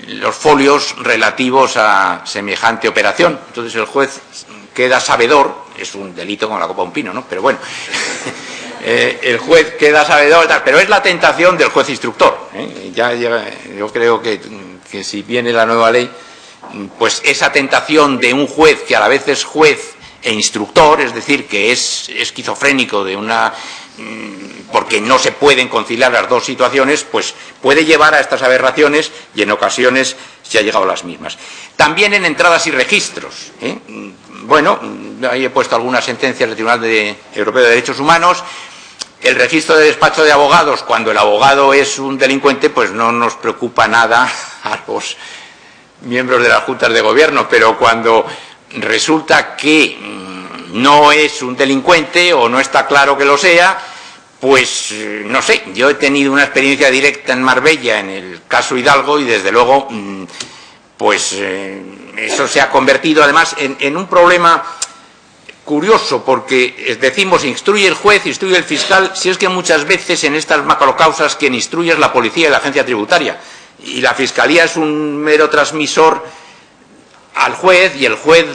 los folios relativos a semejante operación. Entonces el juez queda sabedor, es un delito como la copa de un pino, ¿no? Pero bueno, el juez queda sabedor, pero es la tentación del juez instructor. Yo creo que si viene la nueva ley, pues esa tentación de un juez que a la vez es juez e instructor, es decir, que es esquizofrénico porque no se pueden conciliar las dos situaciones, pues puede llevar a estas aberraciones y en ocasiones se ha llegado a las mismas. También en entradas y registros. Bueno, ahí he puesto algunas sentencias del Tribunal Europeo de Derechos Humanos. El registro de despacho de abogados, cuando el abogado es un delincuente, pues no nos preocupa nada a los miembros de las juntas de gobierno, pero cuando resulta que no es un delincuente o no está claro que lo sea, pues no sé, yo he tenido una experiencia directa en Marbella en el caso Hidalgo y desde luego pues eso se ha convertido además en un problema curioso, porque decimos instruye el juez, instruye el fiscal, si es que muchas veces en estas macrocausas quien instruye es la policía y la agencia tributaria y la fiscalía es un mero transmisor al juez y el juez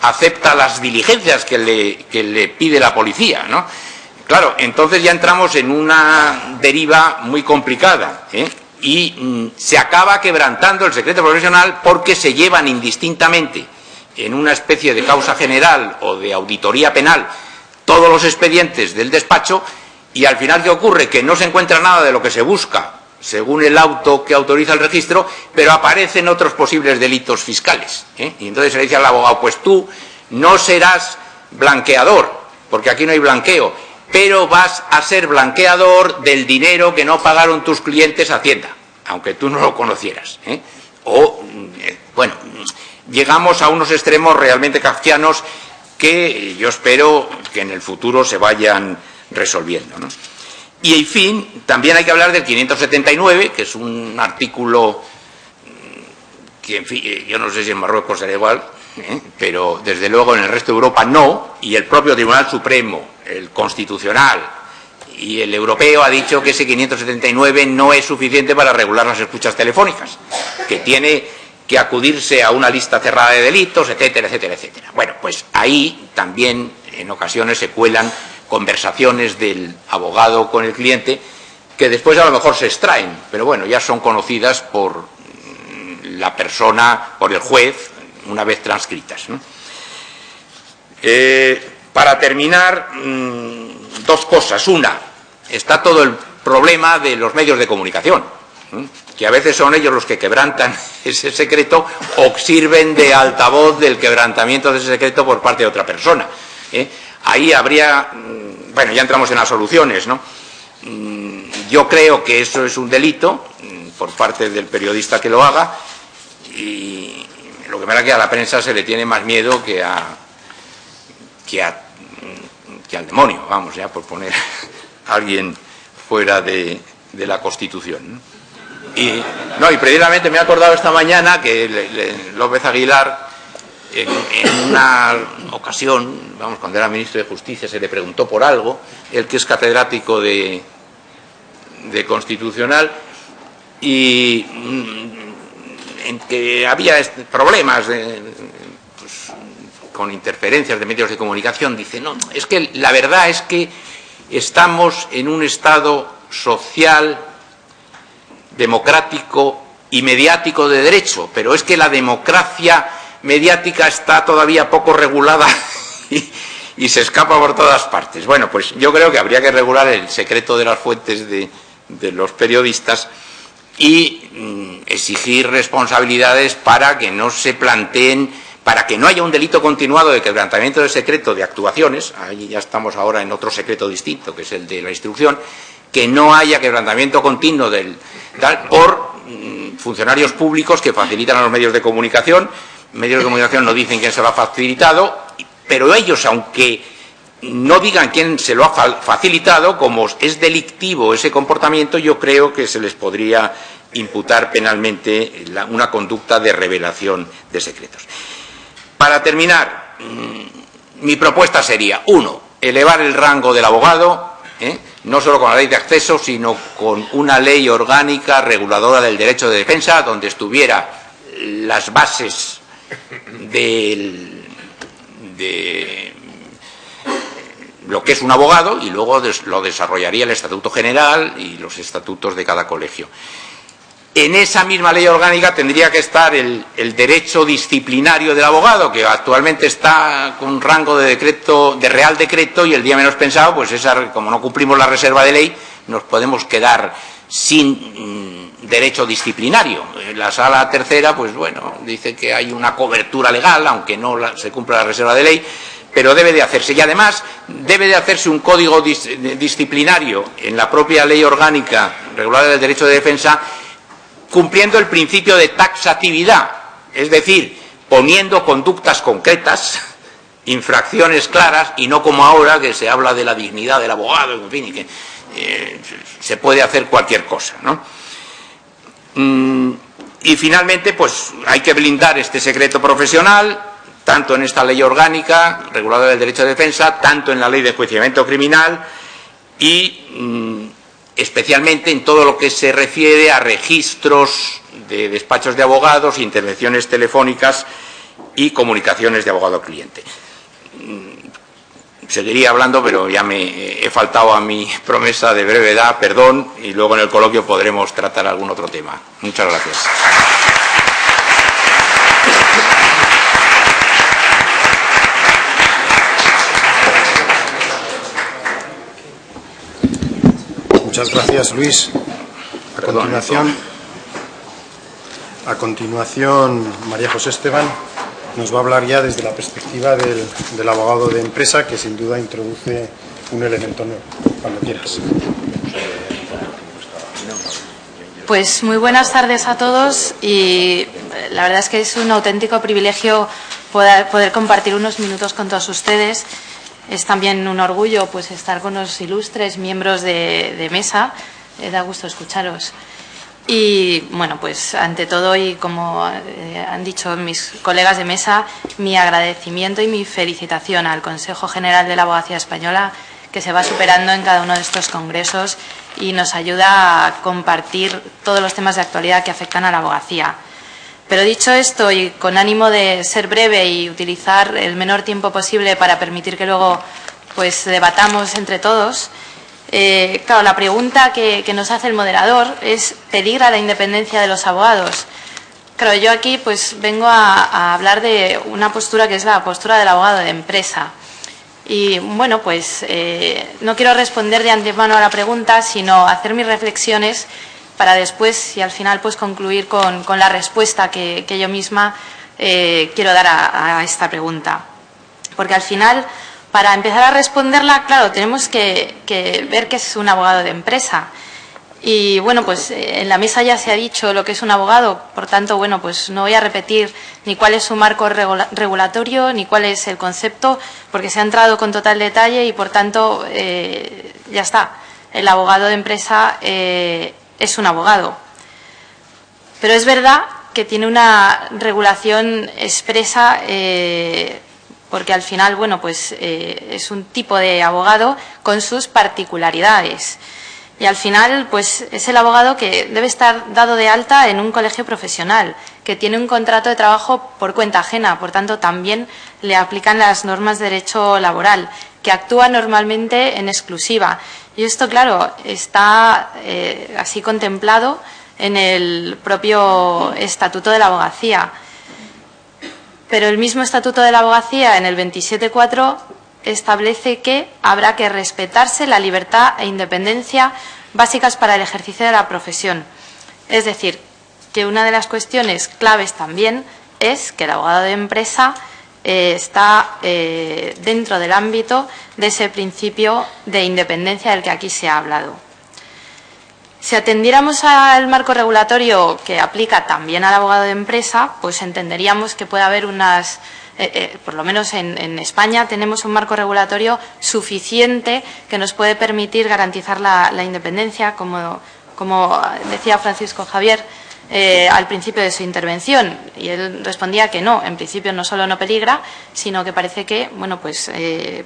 acepta las diligencias que le pide la policía, ¿no? Claro, entonces ya entramos en una deriva muy complicada, y se acaba quebrantando el secreto profesional porque se llevan indistintamente en una especie de causa general o de auditoría penal todos los expedientes del despacho y al final ¿qué ocurre? Que no se encuentra nada de lo que se busca según el auto que autoriza el registro, pero aparecen otros posibles delitos fiscales, y entonces se le dice al abogado, pues tú no serás blanqueador, porque aquí no hay blanqueo, pero vas a ser blanqueador del dinero que no pagaron tus clientes a Hacienda, aunque tú no lo conocieras, bueno, llegamos a unos extremos realmente kafkianos que yo espero que en el futuro se vayan resolviendo, ¿no? Y en fin, también hay que hablar del 579, que es un artículo que, en fin, yo no sé si en Marruecos será igual, pero desde luego en el resto de Europa no, y el propio Tribunal Supremo, el Constitucional y el Europeo ha dicho que ese 579 no es suficiente para regular las escuchas telefónicas, que tiene que acudirse a una lista cerrada de delitos, etcétera, etcétera, etcétera. Bueno, pues ahí también en ocasiones se cuelan conversaciones del abogado con el cliente que después a lo mejor se extraen, pero bueno, ya son conocidas por la persona, por el juez, una vez transcritas, ¿no? Para terminar, dos cosas. Una, está todo el problema de los medios de comunicación, que a veces son ellos los que quebrantan ese secreto o sirven de altavoz del quebrantamiento de ese secreto por parte de otra persona. Ahí habría, bueno, ya entramos en las soluciones, ¿no? Yo creo que eso es un delito por parte del periodista que lo haga y lo que me da que a la prensa se le tiene más miedo que al demonio, vamos, ya por poner a alguien fuera de la Constitución, ¿no? Y precisamente me he acordado esta mañana que López Aguilar en una ocasión, vamos, cuando era ministro de Justicia se le preguntó por algo, él que es catedrático de Constitucional, y en que había problemas con interferencias de medios de comunicación, dice, no, es que la verdad es que estamos en un estado social, democrático y mediático de derecho, pero es que la democracia mediática está todavía poco regulada y se escapa por todas partes. Bueno, pues yo creo que habría que regular el secreto de las fuentes de los periodistas y exigir responsabilidades para que no se planteen, para que no haya un delito continuado de quebrantamiento del secreto de actuaciones. Ahí ya estamos ahora en otro secreto distinto, que es el de la instrucción, que no haya quebrantamiento continuo por funcionarios públicos que facilitan a los medios de comunicación. Medios de comunicación no dicen quién se lo ha facilitado, pero ellos, aunque no digan quién se lo ha facilitado, como es delictivo ese comportamiento, yo creo que se les podría imputar penalmente una conducta de revelación de secretos. Para terminar, mi propuesta sería, 1, elevar el rango del abogado, no solo con la ley de acceso, sino con una ley orgánica reguladora del derecho de defensa, donde estuviera las bases de lo que es un abogado, y luego lo desarrollaría el Estatuto General y los estatutos de cada colegio. En esa misma ley orgánica tendría que estar el derecho disciplinario del abogado, que actualmente está con rango de decreto, de real decreto, y el día menos pensado, pues como no cumplimos la reserva de ley, nos podemos quedar sin derecho disciplinario. La Sala Tercera, pues bueno, dice que hay una cobertura legal, aunque no se cumpla la reserva de ley, pero debe de hacerse. Y además debe de hacerse un código disciplinario en la propia ley orgánica reguladora del derecho de defensa, cumpliendo el principio de taxatividad, es decir, poniendo conductas concretas, infracciones claras, y no como ahora que se habla de la dignidad del abogado, en fin, y que se puede hacer cualquier cosa, ¿no? Y finalmente, pues hay que blindar este secreto profesional, tanto en esta ley orgánica reguladora del derecho de defensa, tanto en la ley de enjuiciamiento criminal y especialmente en todo lo que se refiere a registros de despachos de abogados, intervenciones telefónicas y comunicaciones de abogado-cliente. Seguiría hablando, pero ya me he faltado a mi promesa de brevedad, perdón, y luego en el coloquio podremos tratar algún otro tema. Muchas gracias. Muchas gracias, Luis. A continuación, María José Esteban nos va a hablar ya desde la perspectiva del abogado de empresa, que sin duda introduce un elemento nuevo. Cuando quieras. Pues muy buenas tardes a todos, y la verdad es que es un auténtico privilegio poder compartir unos minutos con todos ustedes. Es también un orgullo pues estar con los ilustres miembros de mesa. Da gusto escucharos. Y bueno, pues ante todo, y como han dicho mis colegas de mesa, mi agradecimiento y mi felicitación al Consejo General de la Abogacía Española, que se va superando en cada uno de estos congresos y nos ayuda a compartir todos los temas de actualidad que afectan a la abogacía. Pero dicho esto, y con ánimo de ser breve y utilizar el menor tiempo posible para permitir que luego pues debatamos entre todos, claro, la pregunta que nos hace el moderador es pedir a la independencia de los abogados. Claro, yo aquí pues vengo a hablar de una postura que es la postura del abogado de empresa. Y bueno, pues no quiero responder de antemano a la pregunta, sino hacer mis reflexiones para después y al final pues concluir con la respuesta que yo misma quiero dar a esta pregunta. Porque al final, para empezar a responderla, claro, tenemos que ver qué es un abogado de empresa. Y bueno, pues en la mesa ya se ha dicho lo que es un abogado, por tanto, bueno, pues no voy a repetir ni cuál es su marco regulatorio, ni cuál es el concepto, porque se ha entrado con total detalle y por tanto ya está. El abogado de empresa es un abogado. Pero es verdad que tiene una regulación expresa, porque al final, bueno, pues es un tipo de abogado con sus particularidades. Y al final, pues es el abogado que debe estar dado de alta en un colegio profesional, que tiene un contrato de trabajo por cuenta ajena, por tanto también le aplican las normas de derecho laboral, que actúa normalmente en exclusiva. Y esto, claro, está así contemplado en el propio Estatuto de la Abogacía. Pero el mismo Estatuto de la Abogacía, en el 27.4, establece que habrá que respetarse la libertad e independencia básicas para el ejercicio de la profesión. Es decir, que una de las cuestiones claves también es que el abogado de empresa está dentro del ámbito de ese principio de independencia del que aquí se ha hablado. Si atendiéramos al marco regulatorio que aplica también al abogado de empresa, pues entenderíamos que puede haber unas, por lo menos en España, tenemos un marco regulatorio suficiente que nos puede permitir garantizar la independencia, como decía Francisco Javier al principio de su intervención, y él respondía que no, en principio no solo no peligra, sino que parece que, bueno, pues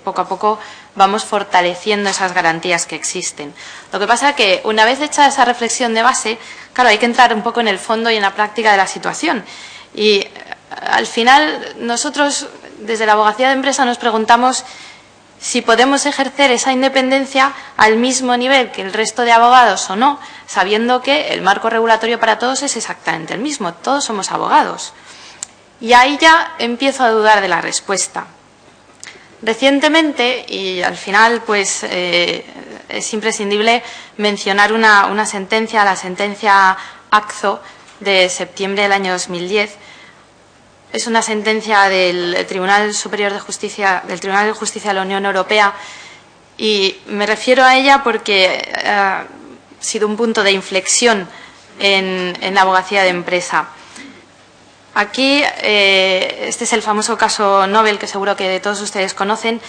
poco a poco vamos fortaleciendo esas garantías que existen. Lo que pasa es que una vez hecha esa reflexión de base, claro, hay que entrar un poco en el fondo y en la práctica de la situación. Y al final nosotros desde la abogacía de empresa nos preguntamos si podemos ejercer esa independencia al mismo nivel que el resto de abogados o no, sabiendo que el marco regulatorio para todos es exactamente el mismo, todos somos abogados. Y ahí ya empiezo a dudar de la respuesta. Recientemente, y al final pues es imprescindible mencionar una sentencia, la sentencia ACZO de septiembre del año 2010, es una sentencia del Tribunal Superior de Justicia, del Tribunal de Justicia de la Unión Europea, y me refiero a ella porque ha sido un punto de inflexión en la abogacía de empresa. Aquí, este es el famoso caso Nobel, que seguro que todos ustedes conocen.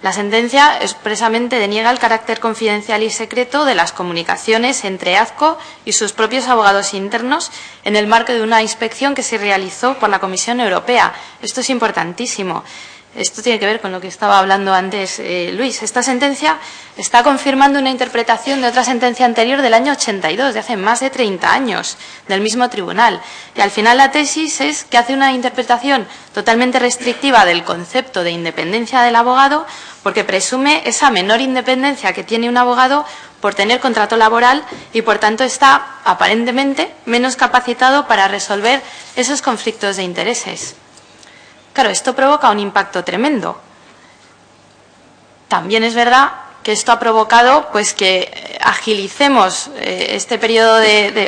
La sentencia expresamente deniega el carácter confidencial y secreto de las comunicaciones entre AZCO y sus propios abogados internos en el marco de una inspección que se realizó por la Comisión Europea. Esto es importantísimo. Esto tiene que ver con lo que estaba hablando antes Luis. Esta sentencia está confirmando una interpretación de otra sentencia anterior del año 82, de hace más de 30 años, del mismo tribunal. Y al final la tesis es que hace una interpretación totalmente restrictiva del concepto de independencia del abogado, porque presume esa menor independencia que tiene un abogado por tener contrato laboral y, por tanto, está aparentemente menos capacitado para resolver esos conflictos de intereses. Claro, esto provoca un impacto tremendo. También es verdad que esto ha provocado pues que agilicemos este periodo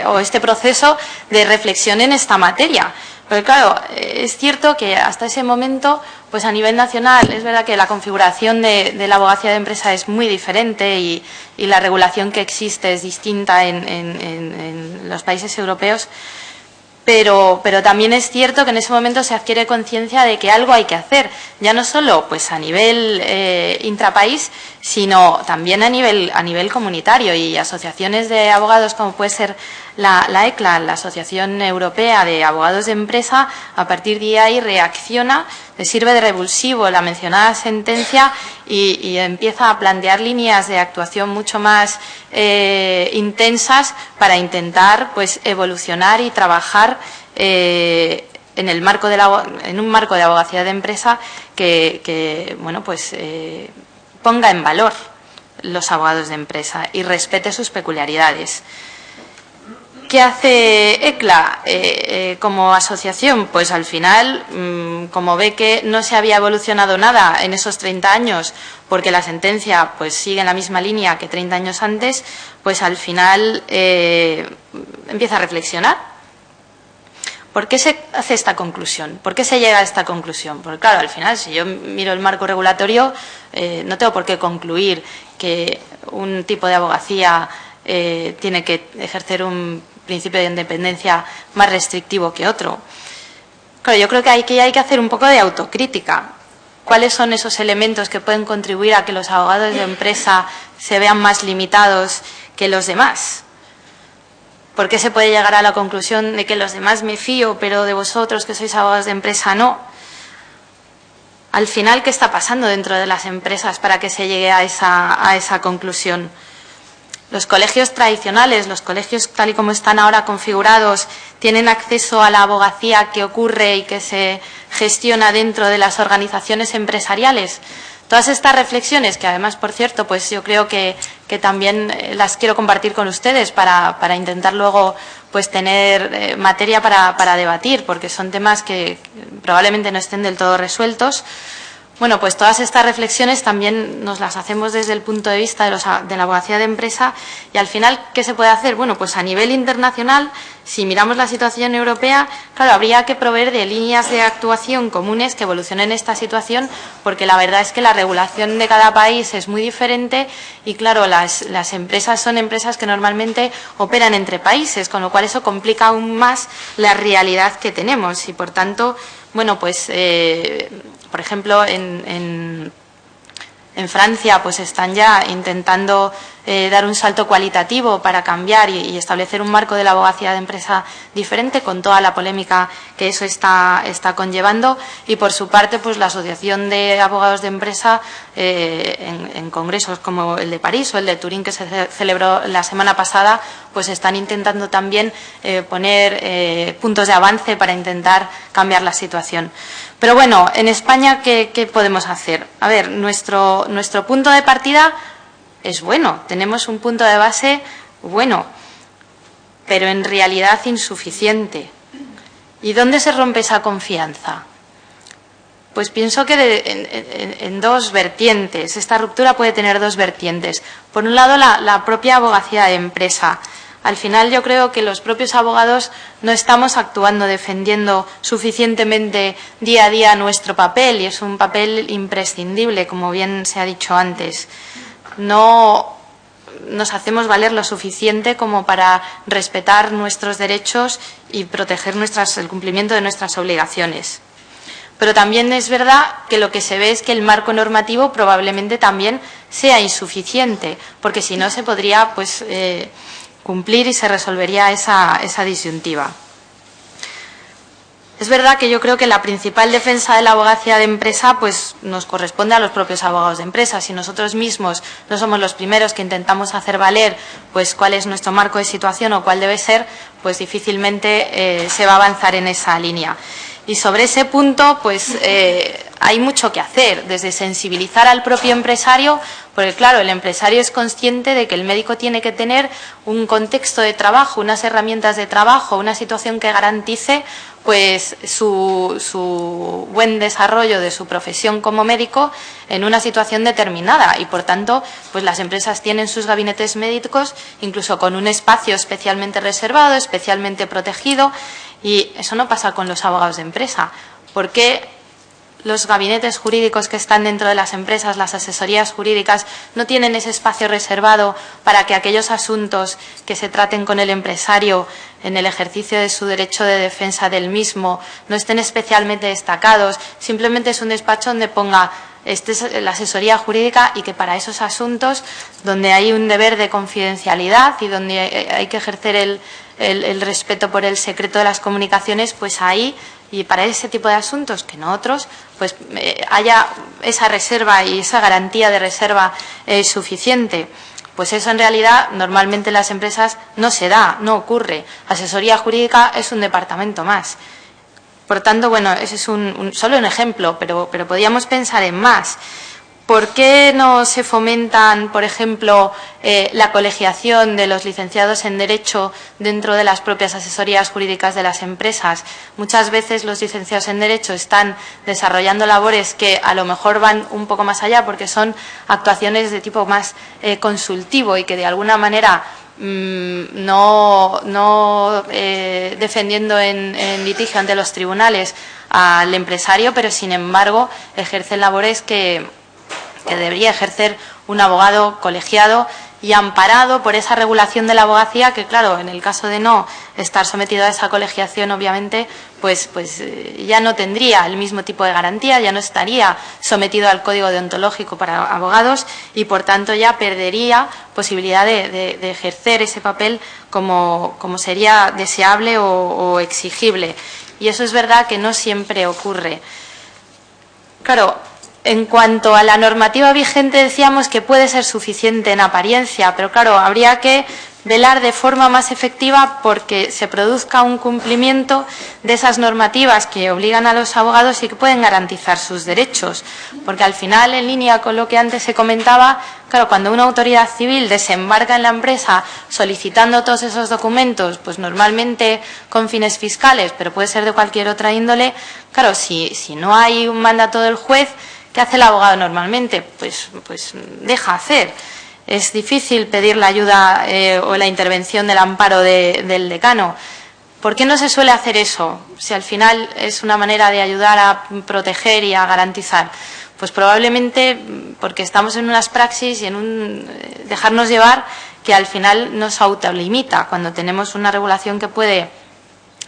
o este proceso de reflexión en esta materia. Pero claro, es cierto que hasta ese momento, pues a nivel nacional, es verdad que la configuración de la abogacía de empresa es muy diferente y la regulación que existe es distinta en los países europeos. Pero también es cierto que en ese momento se adquiere conciencia de que algo hay que hacer, ya no solo pues a nivel intrapaís, sino también a nivel comunitario, y asociaciones de abogados como puede ser la ECLA, la Asociación Europea de Abogados de Empresa, a partir de ahí reacciona, le sirve de revulsivo la mencionada sentencia y empieza a plantear líneas de actuación mucho más intensas para intentar pues evolucionar y trabajar en un marco de abogacía de empresa que bueno pues ponga en valor los abogados de empresa y respete sus peculiaridades. ¿Qué hace ECLA como asociación? Pues al final, como ve que no se había evolucionado nada en esos 30 años, porque la sentencia pues sigue en la misma línea que 30 años antes, pues al final empieza a reflexionar. ¿Por qué se hace esta conclusión? ¿Por qué se llega a esta conclusión? Porque claro, al final, si yo miro el marco regulatorio, no tengo por qué concluir que un tipo de abogacía tiene que ejercer un principio de independencia más restrictivo que otro. Claro, yo creo que hay que hacer un poco de autocrítica. ¿Cuáles son esos elementos que pueden contribuir a que los abogados de empresa se vean más limitados que los demás? ¿Por qué se puede llegar a la conclusión de que los demás me fío, pero de vosotros que sois abogados de empresa no? Al final, ¿qué está pasando dentro de las empresas para que se llegue a esa conclusión? Los colegios tradicionales, los colegios tal y como están ahora configurados, tienen acceso a la abogacía que ocurre y que se gestiona dentro de las organizaciones empresariales. Todas estas reflexiones, que además, por cierto, pues yo creo que también las quiero compartir con ustedes para intentar luego pues tener materia para debatir, porque son temas que probablemente no estén del todo resueltos, Bueno, pues todas estas reflexiones también nos las hacemos desde el punto de vista de la abogacía de empresa y al final, ¿qué se puede hacer? Bueno, pues a nivel internacional, si miramos la situación europea, claro, habría que proveer de líneas de actuación comunes que evolucionen esta situación, porque la verdad es que la regulación de cada país es muy diferente y, claro, las empresas son empresas que normalmente operan entre países, con lo cual eso complica aún más la realidad que tenemos y, por tanto, bueno, pues, por ejemplo, en Francia pues están ya intentando dar un salto cualitativo para cambiar y establecer un marco de la abogacía de empresa diferente con toda la polémica que eso está conllevando y por su parte pues la Asociación de Abogados de Empresa en congresos como el de París o el de Turín que se celebró la semana pasada pues están intentando también poner puntos de avance para intentar cambiar la situación. Pero bueno, en España, ¿qué podemos hacer? A ver, nuestro punto de partida es bueno, tenemos un punto de base bueno, pero en realidad insuficiente. ¿Y dónde se rompe esa confianza? Pues pienso que en dos vertientes. Esta ruptura puede tener dos vertientes. Por un lado, la propia abogacía de empresa. Al final yo creo que los propios abogados no estamos actuando, defendiendo suficientemente día a día nuestro papel y es un papel imprescindible, como bien se ha dicho antes. No nos hacemos valer lo suficiente como para respetar nuestros derechos y proteger el cumplimiento de nuestras obligaciones. Pero también es verdad que lo que se ve es que el marco normativo probablemente también sea insuficiente, porque si no se podría pues cumplir y se resolvería esa disyuntiva. Es verdad que yo creo que la principal defensa de la abogacía de empresa pues nos corresponde a los propios abogados de empresa. Si nosotros mismos no somos los primeros que intentamos hacer valer pues cuál es nuestro marco de situación o cuál debe ser, pues difícilmente se va a avanzar en esa línea. Y sobre ese punto pues hay mucho que hacer, desde sensibilizar al propio empresario, porque claro, el empresario es consciente de que el médico tiene que tener un contexto de trabajo, unas herramientas de trabajo, una situación que garantice pues su buen desarrollo de su profesión como médico en una situación determinada y por tanto pues las empresas tienen sus gabinetes médicos incluso con un espacio especialmente reservado, especialmente protegido y eso no pasa con los abogados de empresa. ¿Por qué los gabinetes jurídicos que están dentro de las empresas, las asesorías jurídicas, no tienen ese espacio reservado para que aquellos asuntos que se traten con el empresario en el ejercicio de su derecho de defensa del mismo no estén especialmente destacados? Simplemente es un despacho donde ponga esta es la asesoría jurídica y que para esos asuntos donde hay un deber de confidencialidad y donde hay que ejercer el respeto por el secreto de las comunicaciones, pues ahí y para ese tipo de asuntos que no otros, pues haya esa reserva y esa garantía de reserva suficiente. Pues eso en realidad normalmente en las empresas no se da, no ocurre. Asesoría jurídica es un departamento más. Por tanto, bueno, ese es solo un ejemplo, pero podríamos pensar en más. ¿Por qué no se fomentan, por ejemplo, la colegiación de los licenciados en Derecho dentro de las propias asesorías jurídicas de las empresas? Muchas veces los licenciados en Derecho están desarrollando labores que a lo mejor van un poco más allá porque son actuaciones de tipo más consultivo y que de alguna manera no defendiendo en litigio ante los tribunales al empresario, pero sin embargo ejercen labores que debería ejercer un abogado colegiado y amparado por esa regulación de la abogacía que, claro, en el caso de no estar sometido a esa colegiación, obviamente, pues ya no tendría el mismo tipo de garantía, ya no estaría sometido al código deontológico para abogados y, por tanto, ya perdería posibilidad de ejercer ese papel como sería deseable o exigible. Y eso es verdad que no siempre ocurre. Claro, en cuanto a la normativa vigente decíamos que puede ser suficiente en apariencia, pero claro, habría que velar de forma más efectiva porque se produzca un cumplimiento de esas normativas que obligan a los abogados y que pueden garantizar sus derechos. Porque al final, en línea con lo que antes se comentaba, claro, cuando una autoridad civil desembarca en la empresa solicitando todos esos documentos, pues normalmente con fines fiscales, pero puede ser de cualquier otra índole, claro, si no hay un mandato del juez ¿Qué hace el abogado normalmente? Pues deja hacer. Es difícil pedir la ayuda o la intervención del amparo del decano. ¿Por qué no se suele hacer eso? Si al final es una manera de ayudar a proteger y a garantizar. Pues probablemente porque estamos en unas praxis y en un dejarnos llevar que al final nos autolimita cuando tenemos una regulación que puede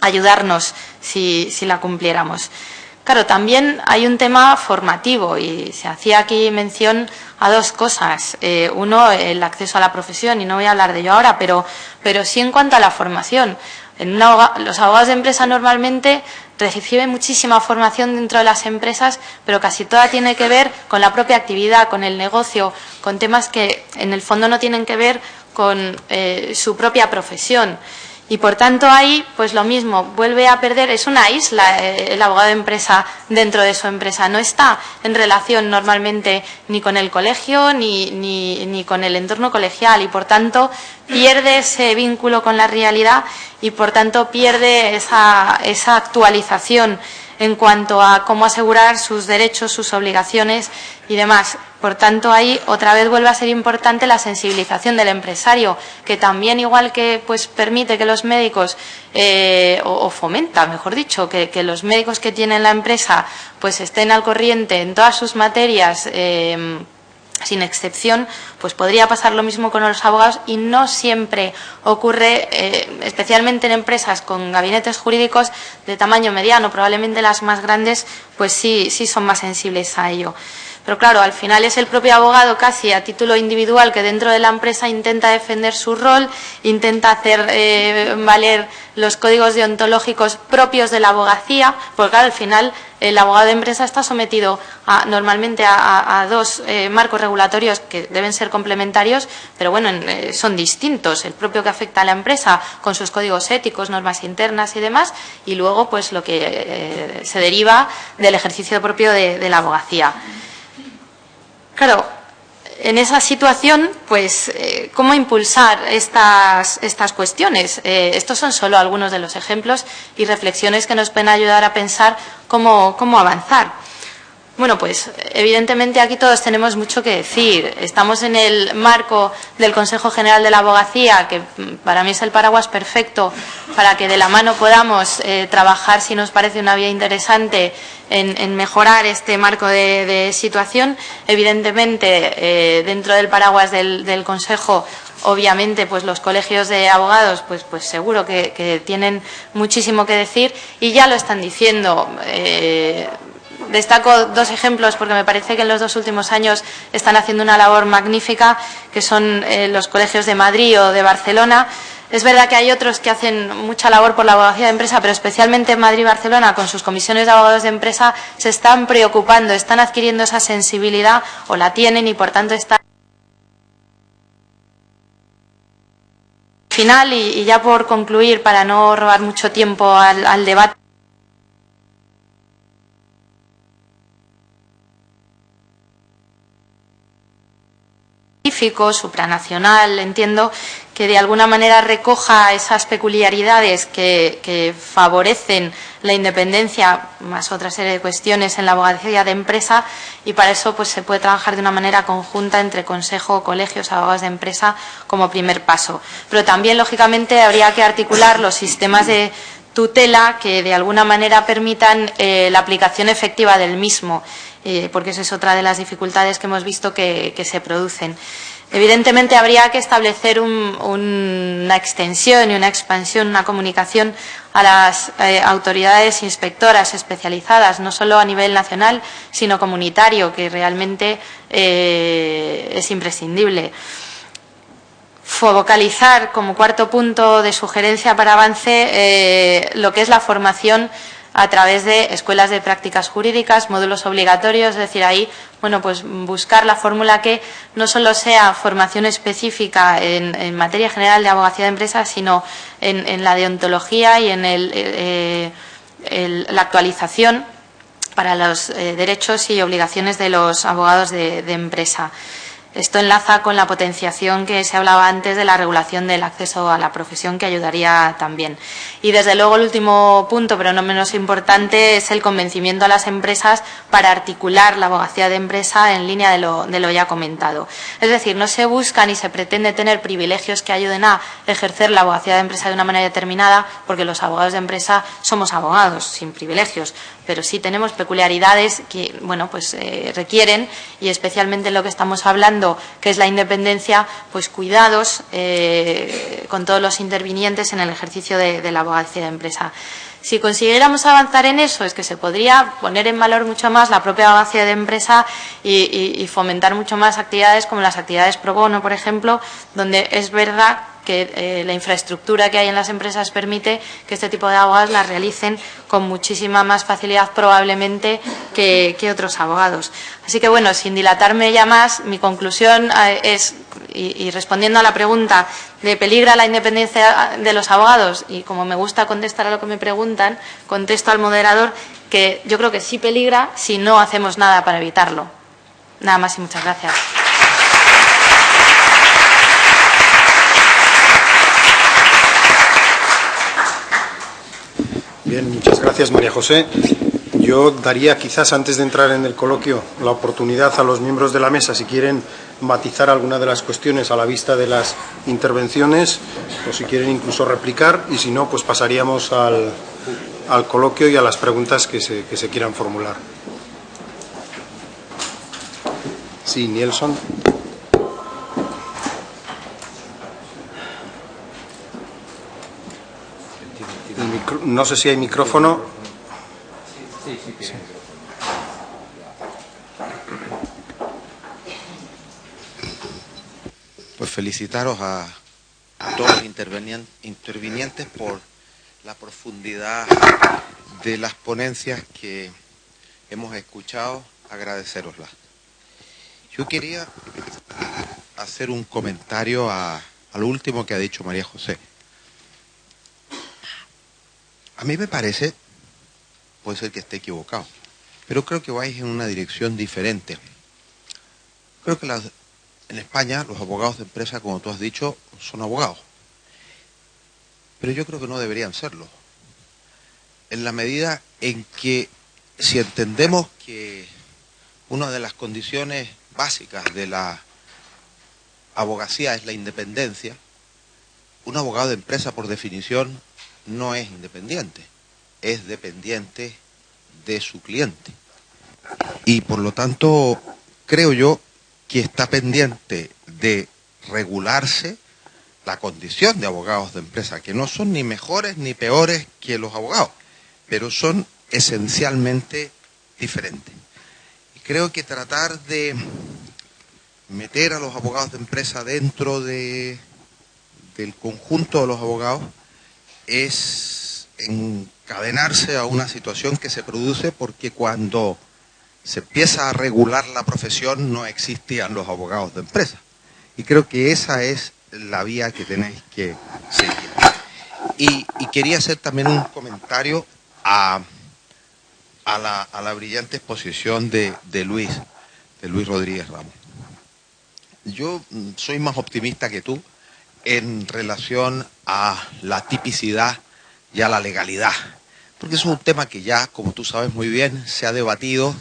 ayudarnos si la cumpliéramos. Claro, también hay un tema formativo y se hacía aquí mención a dos cosas. Uno, el acceso a la profesión, y no voy a hablar de ello ahora, pero sí en cuanto a la formación. Los abogados de empresa normalmente reciben muchísima formación dentro de las empresas, pero casi toda tiene que ver con la propia actividad, con el negocio, con temas que en el fondo no tienen que ver con su propia profesión. Y por tanto ahí, pues lo mismo, vuelve a perder, es una isla el abogado de empresa dentro de su empresa, no está en relación normalmente ni con el colegio ni con el entorno colegial y por tanto pierde ese vínculo con la realidad y por tanto pierde esa actualización en cuanto a cómo asegurar sus derechos, sus obligaciones y demás. Por tanto, ahí otra vez vuelve a ser importante la sensibilización del empresario, que también, igual que pues permite que los médicos, o fomenta, mejor dicho, que los médicos que tienen la empresa pues estén al corriente en todas sus materias, sin excepción, pues podría pasar lo mismo con los abogados y no siempre ocurre, especialmente en empresas con gabinetes jurídicos de tamaño mediano, probablemente las más grandes, pues sí son más sensibles a ello. Pero claro, al final es el propio abogado casi a título individual que dentro de la empresa intenta defender su rol, intenta hacer valer los códigos deontológicos propios de la abogacía, porque claro, al final el abogado de empresa está sometido normalmente a dos marcos regulatorios que deben ser complementarios, pero bueno, son distintos. El propio que afecta a la empresa con sus códigos éticos, normas internas y demás, y luego pues lo que se deriva del ejercicio propio de la abogacía. Claro, en esa situación, pues, ¿cómo impulsar estas cuestiones? Estos son solo algunos de los ejemplos y reflexiones que nos pueden ayudar a pensar cómo avanzar. Bueno, pues, evidentemente aquí todos tenemos mucho que decir. Estamos en el marco del Consejo General de la Abogacía, que para mí es el paraguas perfecto para que de la mano podamos trabajar, si nos parece una vía interesante, en mejorar este marco de situación. Evidentemente, dentro del paraguas del Consejo, obviamente, pues los colegios de abogados, pues seguro que tienen muchísimo que decir y ya lo están diciendo. Destaco dos ejemplos porque me parece que en los 2 últimos años están haciendo una labor magnífica, que son los colegios de Madrid o de Barcelona. Es verdad que hay otros que hacen mucha labor por la abogacía de empresa, pero especialmente en Madrid y Barcelona, con sus comisiones de abogados de empresa, se están preocupando, están adquiriendo esa sensibilidad o la tienen y por tanto están. Final, y ya por concluir, para no robar mucho tiempo al debate. Supranacional, entiendo, que de alguna manera recoja esas peculiaridades que favorecen la independencia, más otra serie de cuestiones en la abogacía de empresa, y para eso pues se puede trabajar de una manera conjunta entre consejo, colegios, abogados de empresa como primer paso. Pero también, lógicamente, habría que articular los sistemas de tutela que de alguna manera permitan la aplicación efectiva del mismo, porque esa es otra de las dificultades que hemos visto que se producen. Evidentemente habría que establecer una extensión y una expansión, una comunicación a las autoridades inspectoras especializadas, no solo a nivel nacional, sino comunitario, que realmente es imprescindible. Focalizar como cuarto punto de sugerencia para avance lo que es la formación a través de escuelas de prácticas jurídicas, módulos obligatorios, es decir, ahí, bueno, pues buscar la fórmula que no solo sea formación específica en materia general de abogacía de empresas, sino en la deontología y en la actualización para los derechos y obligaciones de los abogados de empresa. esto enlaza con la potenciación que se hablaba antes de la regulación del acceso a la profesión, que ayudaría también. Y desde luego el último punto, pero no menos importante, es el convencimiento a las empresas para articular la abogacía de empresa en línea de lo ya comentado. Es decir, no se busca ni se pretende tener privilegios que ayuden a ejercer la abogacía de empresa de una manera determinada, porque los abogados de empresa somos abogados sin privilegios, pero sí tenemos peculiaridades que, bueno, pues requieren, y especialmente en lo que estamos hablando, que es la independencia, pues cuidados con todos los intervinientes en el ejercicio de la abogacía de empresa. Si consiguiéramos avanzar en eso, es que se podría poner en valor mucho más la propia abogacía de empresa y fomentar mucho más actividades como las actividades pro bono, por ejemplo, donde es verdad que la infraestructura que hay en las empresas permite que este tipo de abogados las realicen con muchísima más facilidad probablemente que otros abogados. Así que, bueno, sin dilatarme ya más, mi conclusión es, y respondiendo a la pregunta de ¿peligra la independencia de los abogados? Y como me gusta contestar a lo que me preguntan, contesto al moderador que yo creo que sí peligra si no hacemos nada para evitarlo. Nada más y muchas gracias. Bien, muchas gracias, María José. Yo daría, quizás antes de entrar en el coloquio, la oportunidad a los miembros de la mesa, si quieren matizar alguna de las cuestiones a la vista de las intervenciones, o si quieren incluso replicar, y si no, pues pasaríamos al coloquio y a las preguntas que se quieran formular. Sí, Nielsen. No sé si hay micrófono. Sí. Pues felicitaros a todos los intervinientes por la profundidad de las ponencias que hemos escuchado, agradecéroslas. Yo quería hacer un comentario a lo último que ha dicho María José. A mí me parece, puede ser que esté equivocado, pero creo que vais en una dirección diferente. Creo que en España los abogados de empresa, como tú has dicho, son abogados. Pero yo creo que no deberían serlo. En la medida en que, si entendemos que una de las condiciones básicas de la abogacía es la independencia, un abogado de empresa, por definición, no es independiente, es dependiente de su cliente. Y por lo tanto, creo yo que está pendiente de regularse la condición de abogados de empresa, que no son ni mejores ni peores que los abogados, pero son esencialmente diferentes. Y creo que tratar de meter a los abogados de empresa dentro del conjunto de los abogados es encadenarse a una situación que se produce porque cuando se empieza a regular la profesión no existían los abogados de empresa. Y creo que esa es la vía que tenéis que seguir. Y quería hacer también un comentario a la brillante exposición de Luis Rodríguez Ramos. Yo soy más optimista que tú en relación a la tipicidad y a la legalidad, porque eso es un tema que ya, como tú sabes muy bien, se ha debatido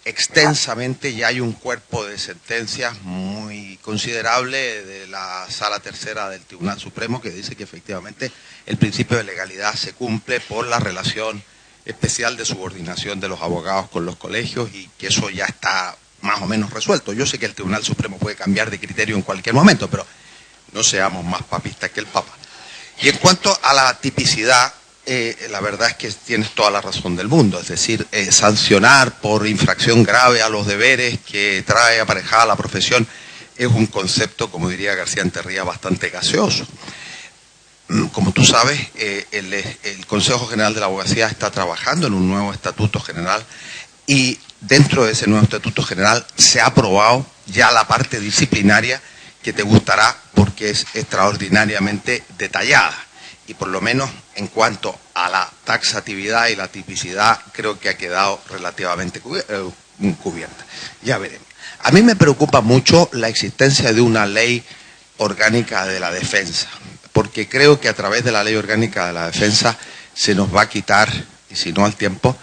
extensamente. Ya hay un cuerpo de sentencias muy considerable de la Sala Tercera del Tribunal Supremo que dice que efectivamente el principio de legalidad se cumple por la relación especial de subordinación de los abogados con los colegios y que eso ya está más o menos resuelto. Yo sé que el Tribunal Supremo puede cambiar de criterio en cualquier momento, pero no seamos más papistas que el Papa. Y en cuanto a la tipicidad, la verdad es que tienes toda la razón del mundo. Es decir, sancionar por infracción grave a los deberes que trae aparejada la profesión es un concepto, como diría García Enterría, bastante gaseoso. Como tú sabes, el Consejo General de la Abogacía está trabajando en un nuevo Estatuto General y dentro de ese nuevo Estatuto General se ha aprobado ya la parte disciplinaria que te gustará porque es extraordinariamente detallada. Y por lo menos en cuanto a la taxatividad y la tipicidad, creo que ha quedado relativamente cubierta. Ya veremos. A mí me preocupa mucho la existencia de una ley orgánica de la defensa, porque creo que a través de la ley orgánica de la defensa se nos va a quitar, y si no al tiempo,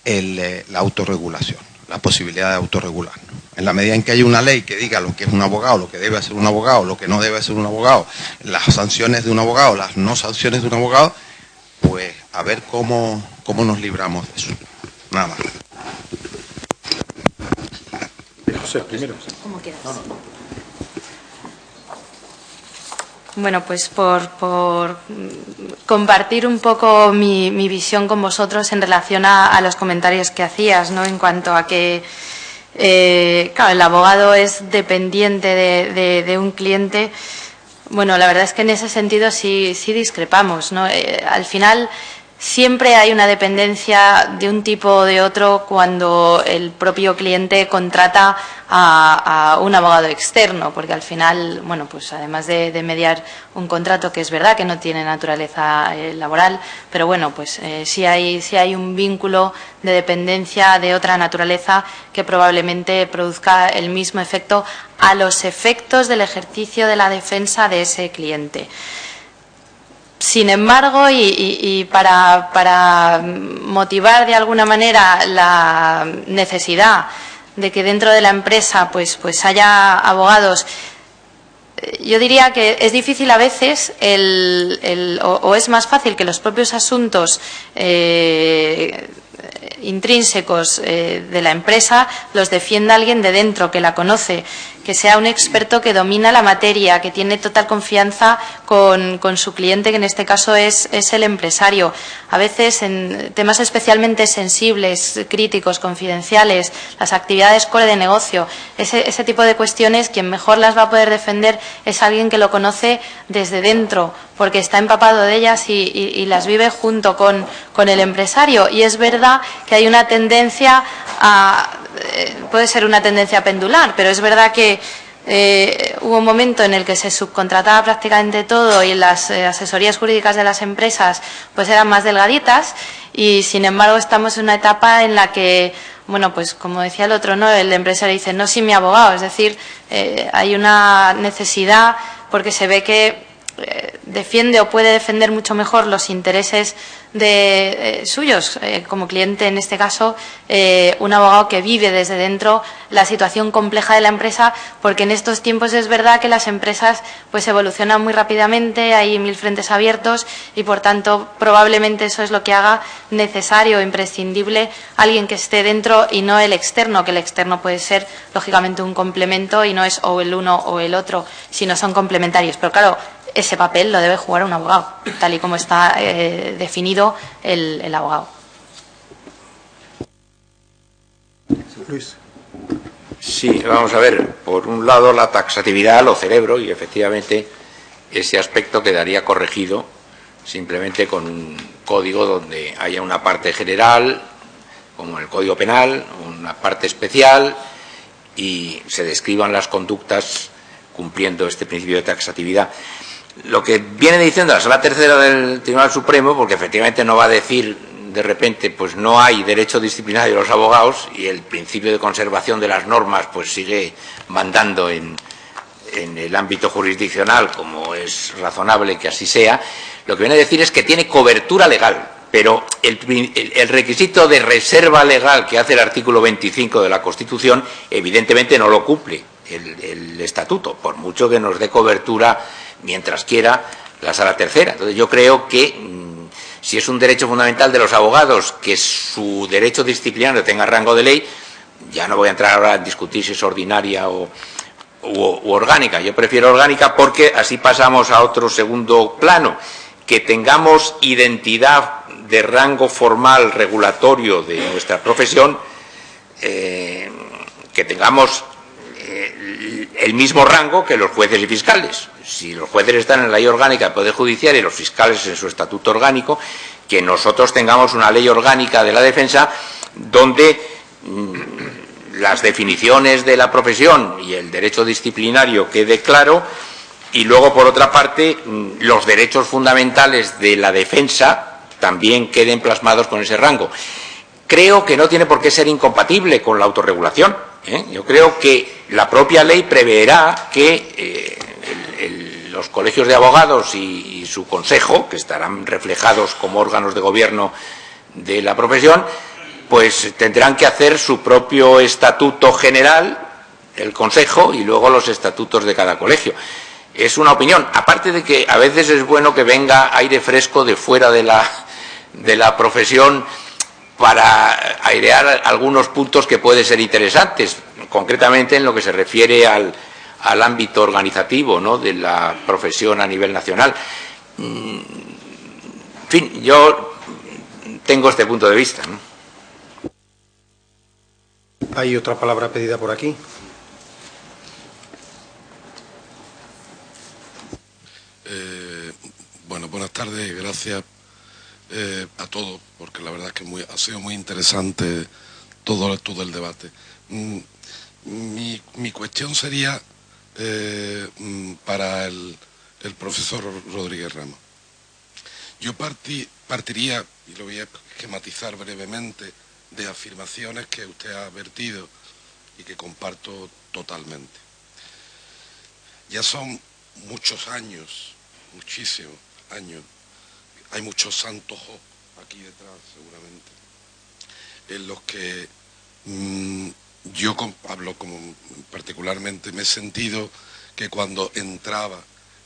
la autorregulación, la posibilidad de autorregularnos. En la medida en que haya una ley que diga lo que es un abogado, lo que debe hacer un abogado, lo que no debe hacer un abogado, las sanciones de un abogado, las no sanciones de un abogado, pues a ver cómo nos libramos de eso. Nada más. José, primero. Como quieras. Bueno, pues por compartir un poco mi visión con vosotros en relación a los comentarios que hacías, ¿no? En cuanto a que, claro, el abogado es dependiente de un cliente. Bueno, la verdad es que en ese sentido sí discrepamos, ¿no? Al final siempre hay una dependencia de un tipo o de otro cuando el propio cliente contrata a un abogado externo, porque al final, bueno, pues además de mediar un contrato que es verdad que no tiene naturaleza laboral, pero bueno, pues sí hay un vínculo de dependencia de otra naturaleza que probablemente produzca el mismo efecto a los efectos del ejercicio de la defensa de ese cliente. Sin embargo, y para motivar de alguna manera la necesidad de que dentro de la empresa pues haya abogados, yo diría que es difícil a veces o es más fácil que los propios asuntos intrínsecos de la empresa los defienda alguien de dentro, que la conoce, que sea un experto que domina la materia, que tiene total confianza con su cliente, que en este caso es el empresario. A veces en temas especialmente sensibles, críticos, confidenciales, las actividades core de negocio, ese tipo de cuestiones, quien mejor las va a poder defender es alguien que lo conoce desde dentro, porque está empapado de ellas y las vive junto con el empresario. Y es verdad que hay una tendencia puede ser una tendencia pendular, pero es verdad que hubo un momento en el que se subcontrataba prácticamente todo y las asesorías jurídicas de las empresas pues eran más delgaditas, y sin embargo estamos en una etapa en la que, bueno, pues como decía el otro, ¿no? El empresario dice, no, sí, mi abogado. Es decir, hay una necesidad porque se ve que defiende o puede defender mucho mejor los intereses suyos como cliente, en este caso un abogado que vive desde dentro la situación compleja de la empresa, porque en estos tiempos es verdad que las empresas pues evolucionan muy rápidamente, hay 1000 frentes abiertos y por tanto probablemente eso es lo que haga necesario o imprescindible alguien que esté dentro y no el externo, que el externo puede ser lógicamente un complemento y no es o el uno o el otro, sino son complementarios. Pero claro, ese papel lo debe jugar un abogado, tal y como está definido el abogado. Luis. Sí, vamos a ver. Por un lado, la taxatividad lo celebro y efectivamente ese aspecto quedaría corregido simplemente con un código donde haya una parte general, como el Código Penal, una parte especial y se describan las conductas cumpliendo este principio de taxatividad. Lo que viene diciendo la Sala Tercera del Tribunal Supremo, porque efectivamente no va a decir de repente pues no hay derecho disciplinario de los abogados y el principio de conservación de las normas pues sigue mandando en el ámbito jurisdiccional, como es razonable que así sea. Lo que viene a decir es que tiene cobertura legal, pero el requisito de reserva legal que hace el artículo 25 de la Constitución evidentemente no lo cumple el Estatuto, por mucho que nos dé cobertura mientras quiera la Sala Tercera. Entonces yo creo que si es un derecho fundamental de los abogados que su derecho disciplinario tenga rango de ley, ya no voy a entrar ahora a discutir si es ordinaria u orgánica. Yo prefiero orgánica porque así pasamos a otro segundo plano, que tengamos identidad de rango formal regulatorio de nuestra profesión, que tengamos el mismo rango que los jueces y fiscales. Si los jueces están en la ley orgánica del Poder Judicial y los fiscales en su estatuto orgánico, que nosotros tengamos una ley orgánica de la defensa donde las definiciones de la profesión y el derecho disciplinario quede claro, y luego, por otra parte, los derechos fundamentales de la defensa también queden plasmados con ese rango. Creo que no tiene por qué ser incompatible con la autorregulación. Yo creo que la propia ley preverá que los colegios de abogados y su consejo, que estarán reflejados como órganos de gobierno de la profesión, pues tendrán que hacer su propio estatuto general, el consejo, y luego los estatutos de cada colegio. Es una opinión, aparte de que a veces es bueno que venga aire fresco de fuera de la profesión para airear algunos puntos que pueden ser interesantes, concretamente en lo que se refiere al ámbito organizativo, ¿no?, de la profesión a nivel nacional. En fin, yo tengo este punto de vista, ¿no? Hay otra palabra pedida por aquí. Bueno, buenas tardes, gracias a todos, porque la verdad es que ha sido muy interesante todo el debate. Mi cuestión sería para el profesor Rodríguez Ramos. Yo partiría, y lo voy a esquematizar brevemente, de afirmaciones que usted ha vertido y que comparto totalmente. Ya son muchos años, muchísimos años, hay muchos santos aquí detrás seguramente, en los que yo hablo como particularmente, me he sentido que cuando entraba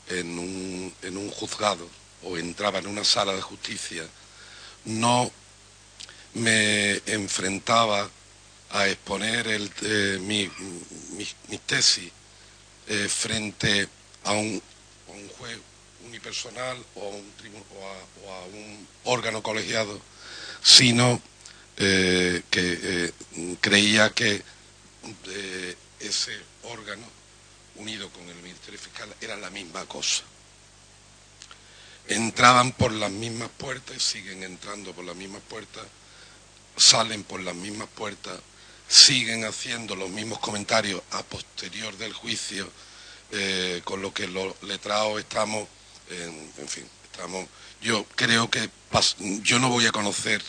en un juzgado o entraba en una sala de justicia, no me enfrentaba a exponer mi tesis frente a un juez unipersonal o a un órgano colegiado, sino que creía que ese órgano, unido con el Ministerio Fiscal, era la misma cosa. Entraban por las mismas puertas, siguen entrando por las mismas puertas, salen por las mismas puertas, siguen haciendo los mismos comentarios a posterior del juicio, con lo que los letrados estamos, en fin, yo creo que yo no voy a conocer,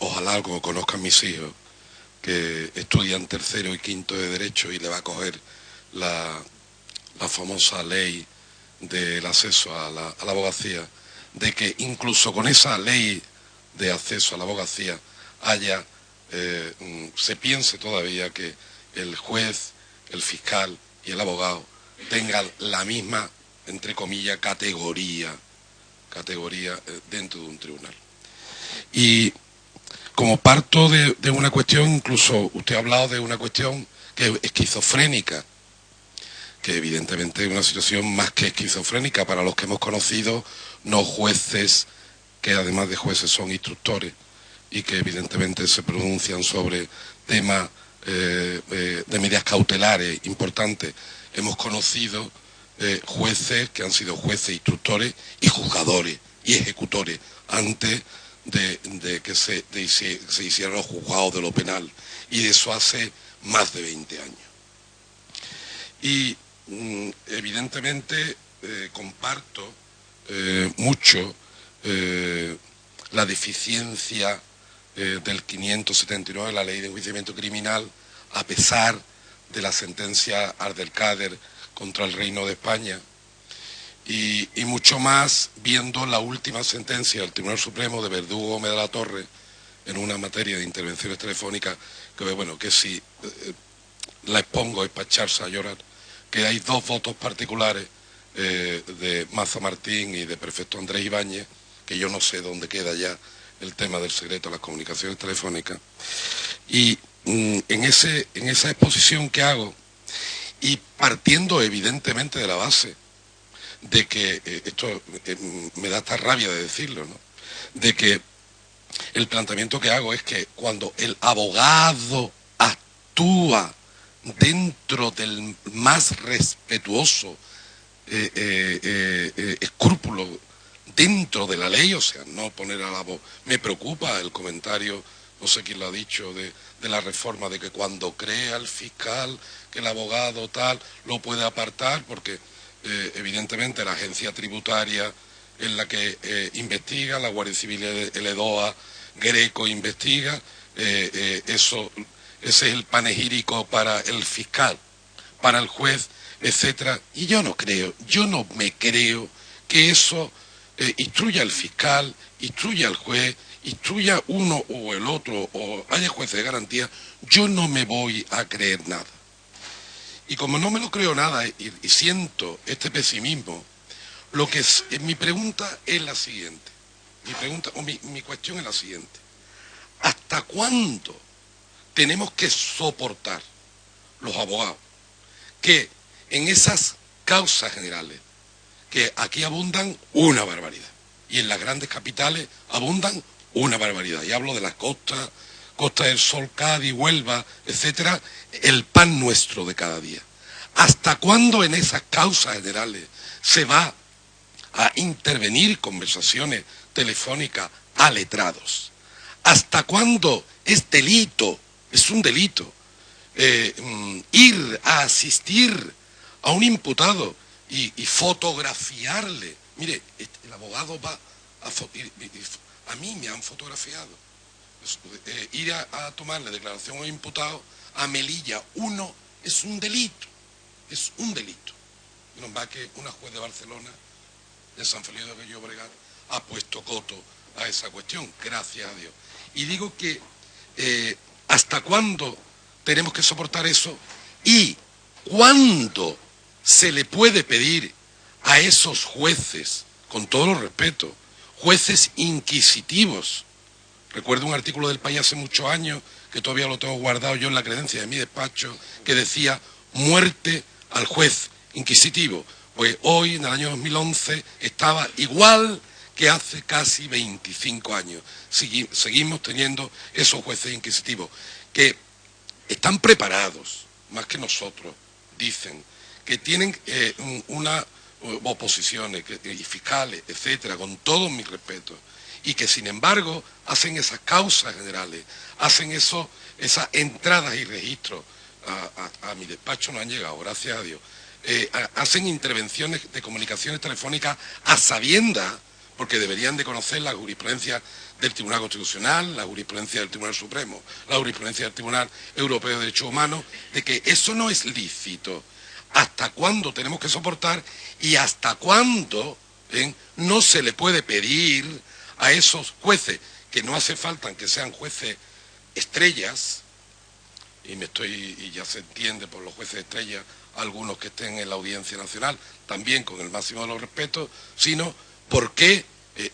ojalá como conozcan mis hijos, que estudian tercero y quinto de Derecho y le va a coger la famosa ley del acceso a la abogacía, de que incluso con esa ley de acceso a la abogacía se piense todavía que el juez, el fiscal y el abogado tengan la misma, entre comillas, categoría dentro de un tribunal. Y como parto de una cuestión, incluso usted ha hablado de una cuestión que es esquizofrénica, que evidentemente es una situación más que esquizofrénica para los que hemos conocido, no jueces, que además de jueces son instructores y que evidentemente se pronuncian sobre temas de medidas cautelares importantes. Hemos conocido jueces que han sido jueces, instructores y juzgadores y ejecutores antes de que se hicieran los juzgados de lo penal, y de eso hace más de 20 años. Y evidentemente comparto mucho la deficiencia del 579 de la Ley de Enjuiciamiento Criminal, a pesar de la sentencia Abdelkader contra el Reino de España, y mucho más viendo la última sentencia del Tribunal Supremo de Verdugo Gómez de la Torre en una materia de intervenciones telefónicas, que bueno, que si la expongo es para echarse a llorar, que hay dos votos particulares de Maza Martín y de prefecto Andrés Ibáñez, que yo no sé dónde queda ya el tema del secreto de las comunicaciones telefónicas. Y en esa exposición que hago, y partiendo evidentemente de la base de que, esto me da esta rabia de decirlo, ¿no?, de que el planteamiento que hago es que cuando el abogado actúa dentro del más respetuoso escrúpulo dentro de la ley, o sea, no poner a la voz. Me preocupa el comentario, no sé quién lo ha dicho, de la reforma, de que cuando crea el fiscal que el abogado tal lo puede apartar, porque evidentemente la agencia tributaria es la que investiga, la Guardia Civil, el EDOA, Greco investiga, eso ese es el panegírico para el fiscal, para el juez, etcétera. Y yo no me creo que eso instruya al fiscal, instruya al juez, instruya uno o el otro, o haya jueces de garantía. Yo no me voy a creer nada. Y como no me lo creo nada y siento este pesimismo, mi pregunta es la siguiente. Mi cuestión es la siguiente. ¿Hasta cuándo tenemos que soportar los abogados que en esas causas generales, que aquí abundan una barbaridad, y en las grandes capitales abundan una barbaridad, y hablo de las costas, Costa del Sol, Cádiz, Huelva, etcétera, el pan nuestro de cada día? ¿Hasta cuándo en esas causas generales se va a intervenir conversaciones telefónicas a letrados? ¿Hasta cuándo es un delito, ir a asistir a un imputado y fotografiarle? Mire, el abogado va a mí me han fotografiado. Ir a tomarle declaración a un imputado a Melilla 1 es un delito. Es un delito. Menos mal que una juez de Barcelona, de San Feliu de Llobregat, ha puesto coto a esa cuestión, gracias a Dios. Y digo que ¿hasta cuándo tenemos que soportar eso? Y ¿cuándo se le puede pedir a esos jueces, con todo los respeto, jueces inquisitivos? Recuerdo un artículo del País hace muchos años, que todavía lo tengo guardado yo en la credencia de mi despacho, que decía muerte al juez inquisitivo. Pues hoy, en el año 2011, estaba igual que hace casi 25 años. Seguimos teniendo esos jueces inquisitivos, que están preparados, más que nosotros, dicen, que tienen unas oposiciones y fiscales, etcétera, con todos mis respetos, y que sin embargo hacen esas causas generales, hacen esas entradas y registros. A mi despacho no han llegado, gracias a Dios. Hacen intervenciones de comunicaciones telefónicas a sabiendas, porque deberían de conocer la jurisprudencia del Tribunal Constitucional, la jurisprudencia del Tribunal Supremo, la jurisprudencia del Tribunal Europeo de Derechos Humanos, de que eso no es lícito. ¿Hasta cuándo tenemos que soportar y hasta cuándo no se le puede pedir a esos jueces, que no hace falta que sean jueces estrellas, y ya se entiende por los jueces estrellas algunos que estén en la Audiencia Nacional, también con el máximo de los respetos, sino por qué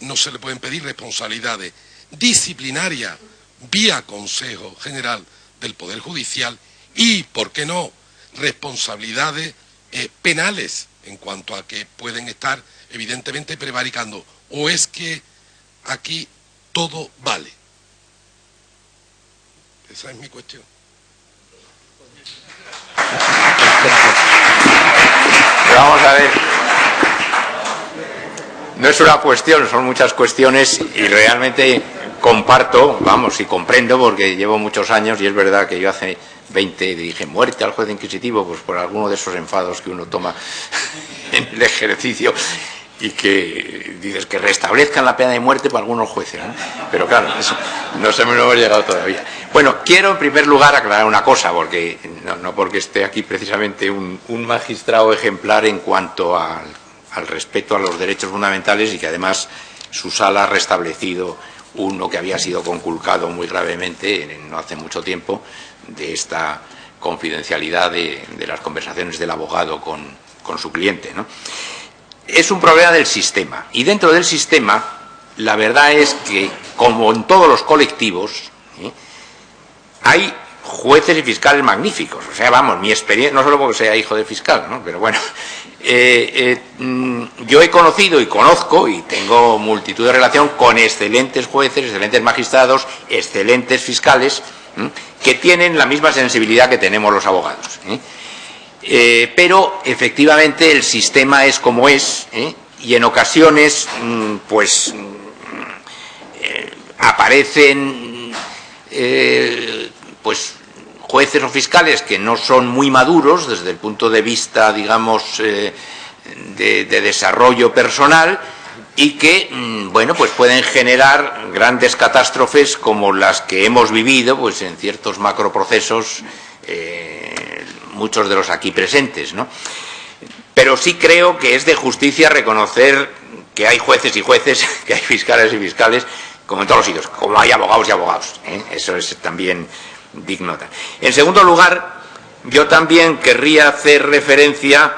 no se le pueden pedir responsabilidades disciplinarias vía Consejo General del Poder Judicial y, por qué no, responsabilidades penales, en cuanto a que pueden estar evidentemente prevaricando. ¿O es que aquí todo vale? Esa es mi cuestión. Pero vamos a ver, no es una cuestión, son muchas cuestiones, y realmente comparto, vamos, y comprendo, porque llevo muchos años, y es verdad que yo hace 20 dije muerte al juez inquisitivo, pues por alguno de esos enfados que uno toma en el ejercicio, y que dices que restablezcan la pena de muerte para algunos jueces, ¿no? Pero claro, eso no se me lo ha llegado todavía. Bueno, quiero en primer lugar aclarar una cosa, porque no porque esté aquí precisamente un magistrado ejemplar en cuanto al respeto a los derechos fundamentales, y que además su sala ha restablecido uno que había sido conculcado muy gravemente no hace mucho tiempo, de esta confidencialidad de las conversaciones del abogado con su cliente, ¿no? Es un problema del sistema, y dentro del sistema la verdad es que, como en todos los colectivos, hay jueces y fiscales magníficos. O sea, vamos, mi experiencia, no solo porque sea hijo de fiscal, ¿no? Pero bueno, yo he conocido y conozco y tengo multitud de relación con excelentes jueces, excelentes magistrados, excelentes fiscales, que tienen la misma sensibilidad que tenemos los abogados, pero efectivamente el sistema es como es, y en ocasiones pues aparecen pues jueces o fiscales que no son muy maduros desde el punto de vista, digamos, de desarrollo personal, y que, bueno, pues pueden generar grandes catástrofes como las que hemos vivido, pues en ciertos macroprocesos, muchos de los aquí presentes, ¿no? Pero sí creo que es de justicia reconocer que hay jueces y jueces, que hay fiscales y fiscales, como en todos los sitios, como hay abogados y abogados, ¿eh? Eso es también digno. En segundo lugar, yo también querría hacer referencia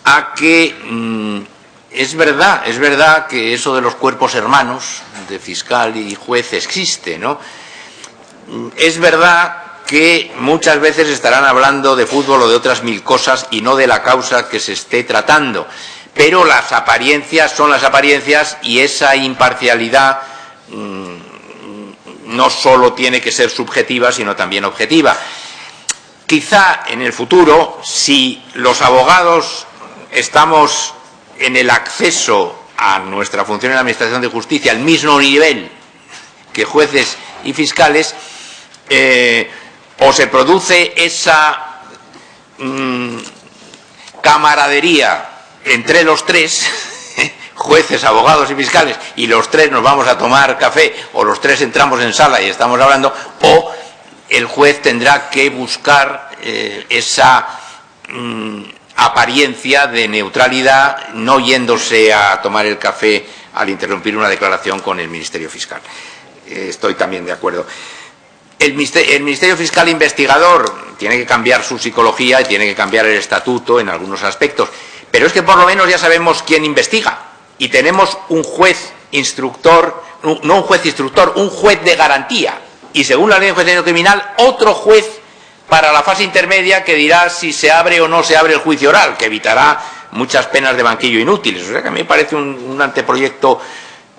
a que es verdad que eso de los cuerpos hermanos, de fiscal y juez, existe, ¿no? Es verdad que muchas veces estarán hablando de fútbol o de otras mil cosas y no de la causa que se esté tratando, pero las apariencias son las apariencias y esa imparcialidad no solo tiene que ser subjetiva, sino también objetiva. Quizá en el futuro, si los abogados estamos en el acceso a nuestra función en la Administración de Justicia al mismo nivel que jueces y fiscales, o se produce esa camaradería entre los tres, jueces, abogados y fiscales, y los tres nos vamos a tomar café, o los tres entramos en sala y estamos hablando, o el juez tendrá que buscar esa apariencia de neutralidad, no yéndose a tomar el café al interrumpir una declaración con el Ministerio Fiscal. Estoy también de acuerdo. El Ministerio Fiscal investigador tiene que cambiar su psicología y tiene que cambiar el estatuto en algunos aspectos, pero es que por lo menos ya sabemos quién investiga y tenemos un juez instructor, no un juez instructor, un juez de garantía, y según la ley de enjuiciamiento criminal, otro juez para la fase intermedia que dirá si se abre o no se abre el juicio oral, que evitará muchas penas de banquillo inútiles. O sea que a mí me parece un anteproyecto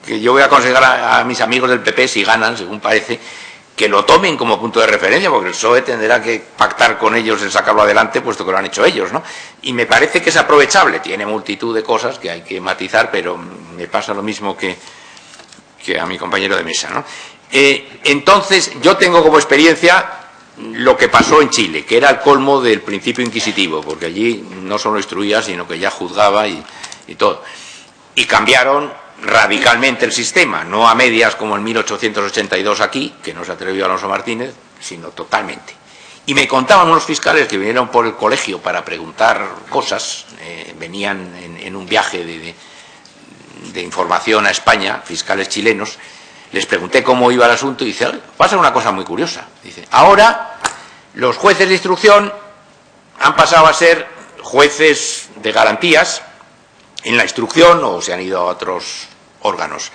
que yo voy a aconsejar a mis amigos del PP, si ganan, según parece, que lo tomen como punto de referencia, porque el PSOE tendrá que pactar con ellos el sacarlo adelante, puesto que lo han hecho ellos, ¿no? Y me parece que es aprovechable, tiene multitud de cosas que hay que matizar, pero me pasa lo mismo que a mi compañero de mesa, ¿no? Entonces, yo tengo como experiencia lo que pasó en Chile, que era el colmo del principio inquisitivo, porque allí no solo instruía, sino que ya juzgaba y todo. Y cambiaron radicalmente el sistema, no a medias como en 1882 aquí, que no se atrevió Alonso Martínez, sino totalmente. Y me contaban unos fiscales que vinieron por el colegio para preguntar cosas, venían en un viaje de información a España, fiscales chilenos. Les pregunté cómo iba el asunto y dice, pasa una cosa muy curiosa. Dice, ahora los jueces de instrucción han pasado a ser jueces de garantías en la instrucción o se han ido a otros órganos.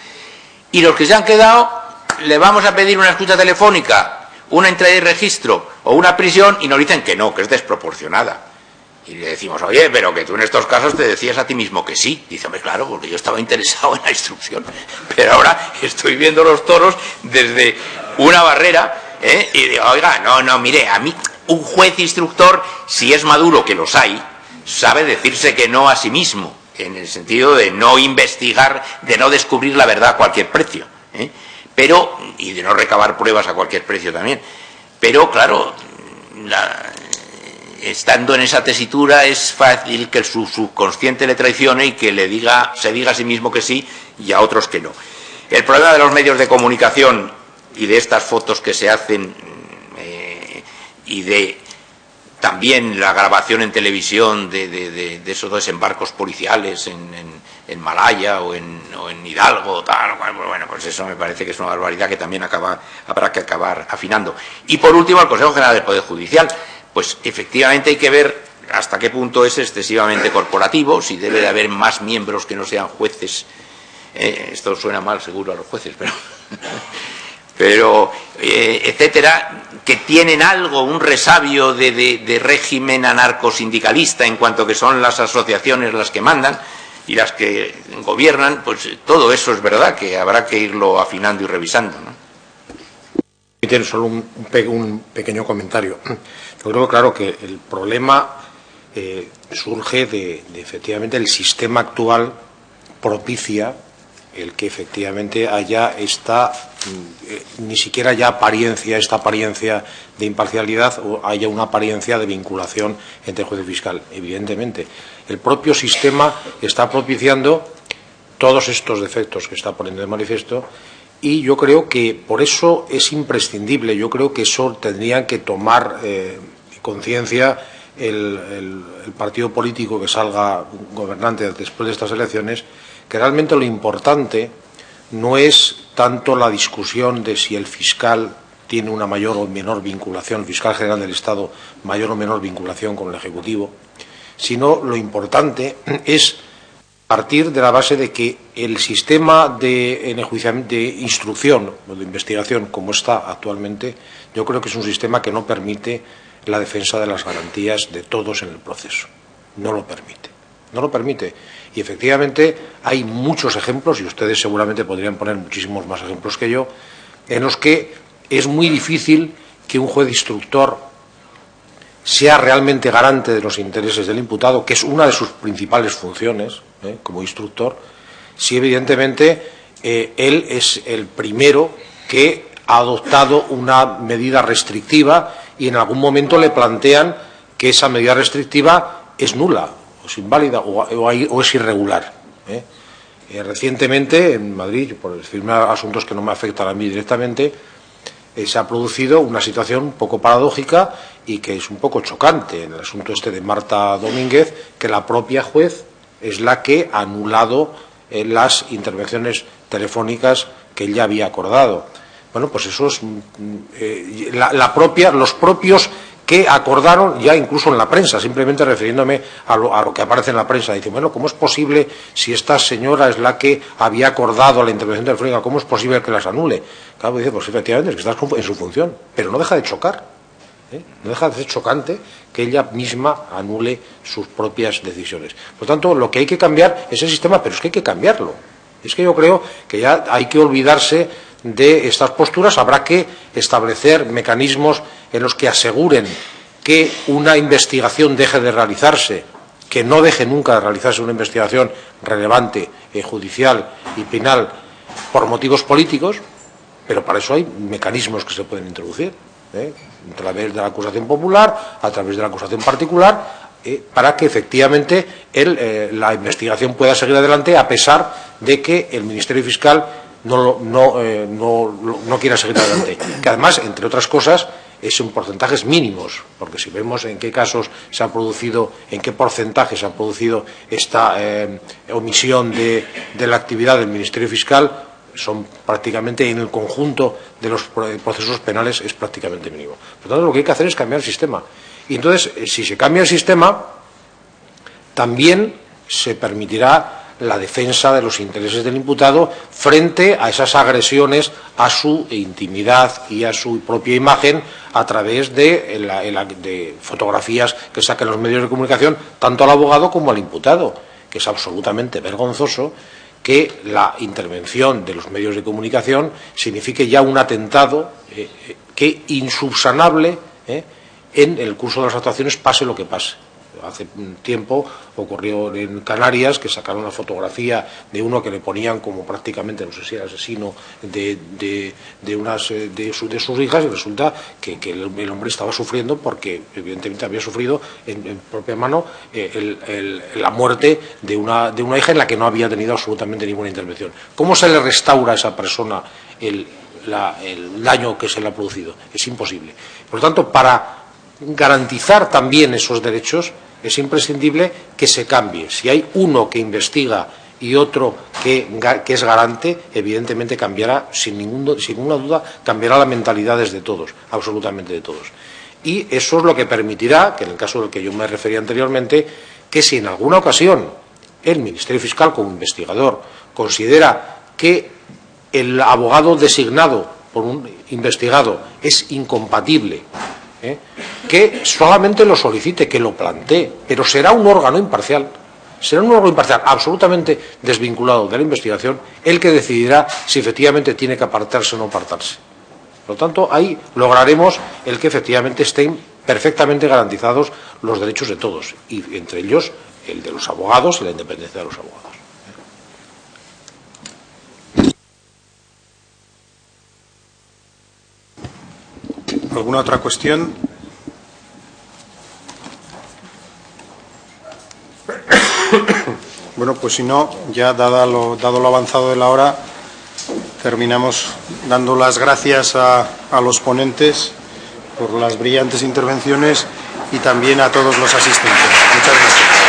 Y los que se han quedado, le vamos a pedir una escucha telefónica, una entrada y registro o una prisión y nos dicen que no, que es desproporcionada. Y le decimos, oye, pero que tú en estos casos te decías a ti mismo que sí. Dice, hombre, claro, porque yo estaba interesado en la instrucción, pero ahora estoy viendo los toros desde una barrera, y digo, oiga, no, mire, a mí un juez instructor, si es maduro, que los hay, sabe decirse que no a sí mismo, en el sentido de no investigar, de no descubrir la verdad a cualquier precio, pero, y de no recabar pruebas a cualquier precio también. Pero, claro, estando en esa tesitura es fácil que su subconsciente le traicione y que se diga a sí mismo que sí y a otros que no. El problema de los medios de comunicación y de estas fotos que se hacen y de también la grabación en televisión de esos desembarcos policiales en Malaya o en Hidalgo, tal, bueno, pues eso me parece que es una barbaridad que también habrá que acabar afinando. Y por último, el Consejo General del Poder Judicial. Pues efectivamente hay que ver hasta qué punto es excesivamente corporativo, si debe de haber más miembros que no sean jueces. Esto suena mal seguro a los jueces, pero etcétera, que tienen algo, un resabio de régimen anarcosindicalista en cuanto que son las asociaciones las que mandan y las que gobiernan, pues todo eso es verdad que habrá que irlo afinando y revisando, ¿no? Tiene solo un pequeño comentario. Yo creo, claro, que el problema surge de efectivamente el sistema actual propicia el que efectivamente haya ni siquiera haya esta apariencia de imparcialidad o haya una apariencia de vinculación entre juez y fiscal. Evidentemente, el propio sistema está propiciando todos estos defectos que está poniendo de manifiesto, y yo creo que por eso es imprescindible, yo creo que eso tendrían que tomar conciencia el partido político que salga gobernante después de estas elecciones, que realmente lo importante no es tanto la discusión de si el fiscal tiene una mayor o menor vinculación, el fiscal general del Estado, mayor o menor vinculación con el Ejecutivo, sino lo importante es partir de la base de que el sistema de instrucción o de investigación como está actualmente, yo creo que es un sistema que no permite la defensa de las garantías de todos en el proceso. No lo permite. No lo permite. Y efectivamente hay muchos ejemplos, y ustedes seguramente podrían poner muchísimos más ejemplos que yo, en los que es muy difícil que un juez instructor sea realmente garante de los intereses del imputado, que es una de sus principales funciones como instructor, si evidentemente él es el primero que ha adoptado una medida restrictiva y en algún momento le plantean que esa medida restrictiva es nula, o es inválida o es irregular. Recientemente en Madrid, por decirme asuntos que no me afectan a mí directamente, se ha producido una situación un poco paradójica y que es un poco chocante en el asunto este de Marta Domínguez, que la propia juez es la que ha anulado las intervenciones telefónicas que ella había acordado. Bueno, pues eso es los propios que acordaron, ya incluso en la prensa, simplemente refiriéndome a lo que aparece en la prensa, dicen, bueno, ¿cómo es posible, si esta señora es la que había acordado la intervención telefónica, cómo es posible que las anule? Claro, dice, pues efectivamente, es que está en su función, pero no deja de chocar, no deja de ser chocante que ella misma anule sus propias decisiones. Por lo tanto, lo que hay que cambiar es el sistema, pero es que hay que cambiarlo. Es que yo creo que ya hay que olvidarse de estas posturas, habrá que establecer mecanismos en los que aseguren que una investigación deje de realizarse, que no deje nunca de realizarse una investigación relevante, judicial y penal por motivos políticos, pero para eso hay mecanismos que se pueden introducir, a través de la acusación popular, a través de la acusación particular, para que efectivamente la investigación pueda seguir adelante a pesar de que el Ministerio Fiscal no quiera seguir adelante. Que además, entre otras cosas, es en porcentajes mínimos, porque si vemos en qué casos se ha producido, en qué porcentaje se ha producido esta omisión de la actividad del Ministerio Fiscal, son prácticamente en el conjunto de los procesos penales es prácticamente mínimo. Por lo tanto, lo que hay que hacer es cambiar el sistema. Y entonces, si se cambia el sistema, también se permitirá la defensa de los intereses del imputado frente a esas agresiones a su intimidad y a su propia imagen a través de fotografías que saquen los medios de comunicación, tanto al abogado como al imputado, que es absolutamente vergonzoso que la intervención de los medios de comunicación signifique ya un atentado que insubsanable en el curso de las actuaciones pase lo que pase. Hace un tiempo ocurrió en Canarias que sacaron una fotografía de uno que le ponían como prácticamente, no sé si era asesino de sus hijas, y resulta que el hombre estaba sufriendo porque evidentemente había sufrido en propia mano la muerte de una hija en la que no había tenido absolutamente ninguna intervención. ¿Cómo se le restaura a esa persona el daño que se le ha producido? Es imposible. Por lo tanto, para garantizar también esos derechos es imprescindible que se cambie. Si hay uno que investiga y otro que es garante, evidentemente cambiará, sin ninguna duda, cambiará las mentalidades de todos, absolutamente de todos. Y eso es lo que permitirá, que en el caso del que yo me refería anteriormente, que si en alguna ocasión el Ministerio Fiscal como investigador considera que el abogado designado por un investigado es incompatible, que solamente lo solicite, que lo plantee, pero será un órgano imparcial, absolutamente desvinculado de la investigación, el que decidirá si efectivamente tiene que apartarse o no apartarse. Por lo tanto, ahí lograremos el que efectivamente estén perfectamente garantizados los derechos de todos, y entre ellos el de los abogados y la independencia de los abogados. ¿Alguna otra cuestión? Bueno, pues si no, ya dado lo avanzado de la hora, terminamos dando las gracias a los ponentes por las brillantes intervenciones y también a todos los asistentes. Muchas gracias.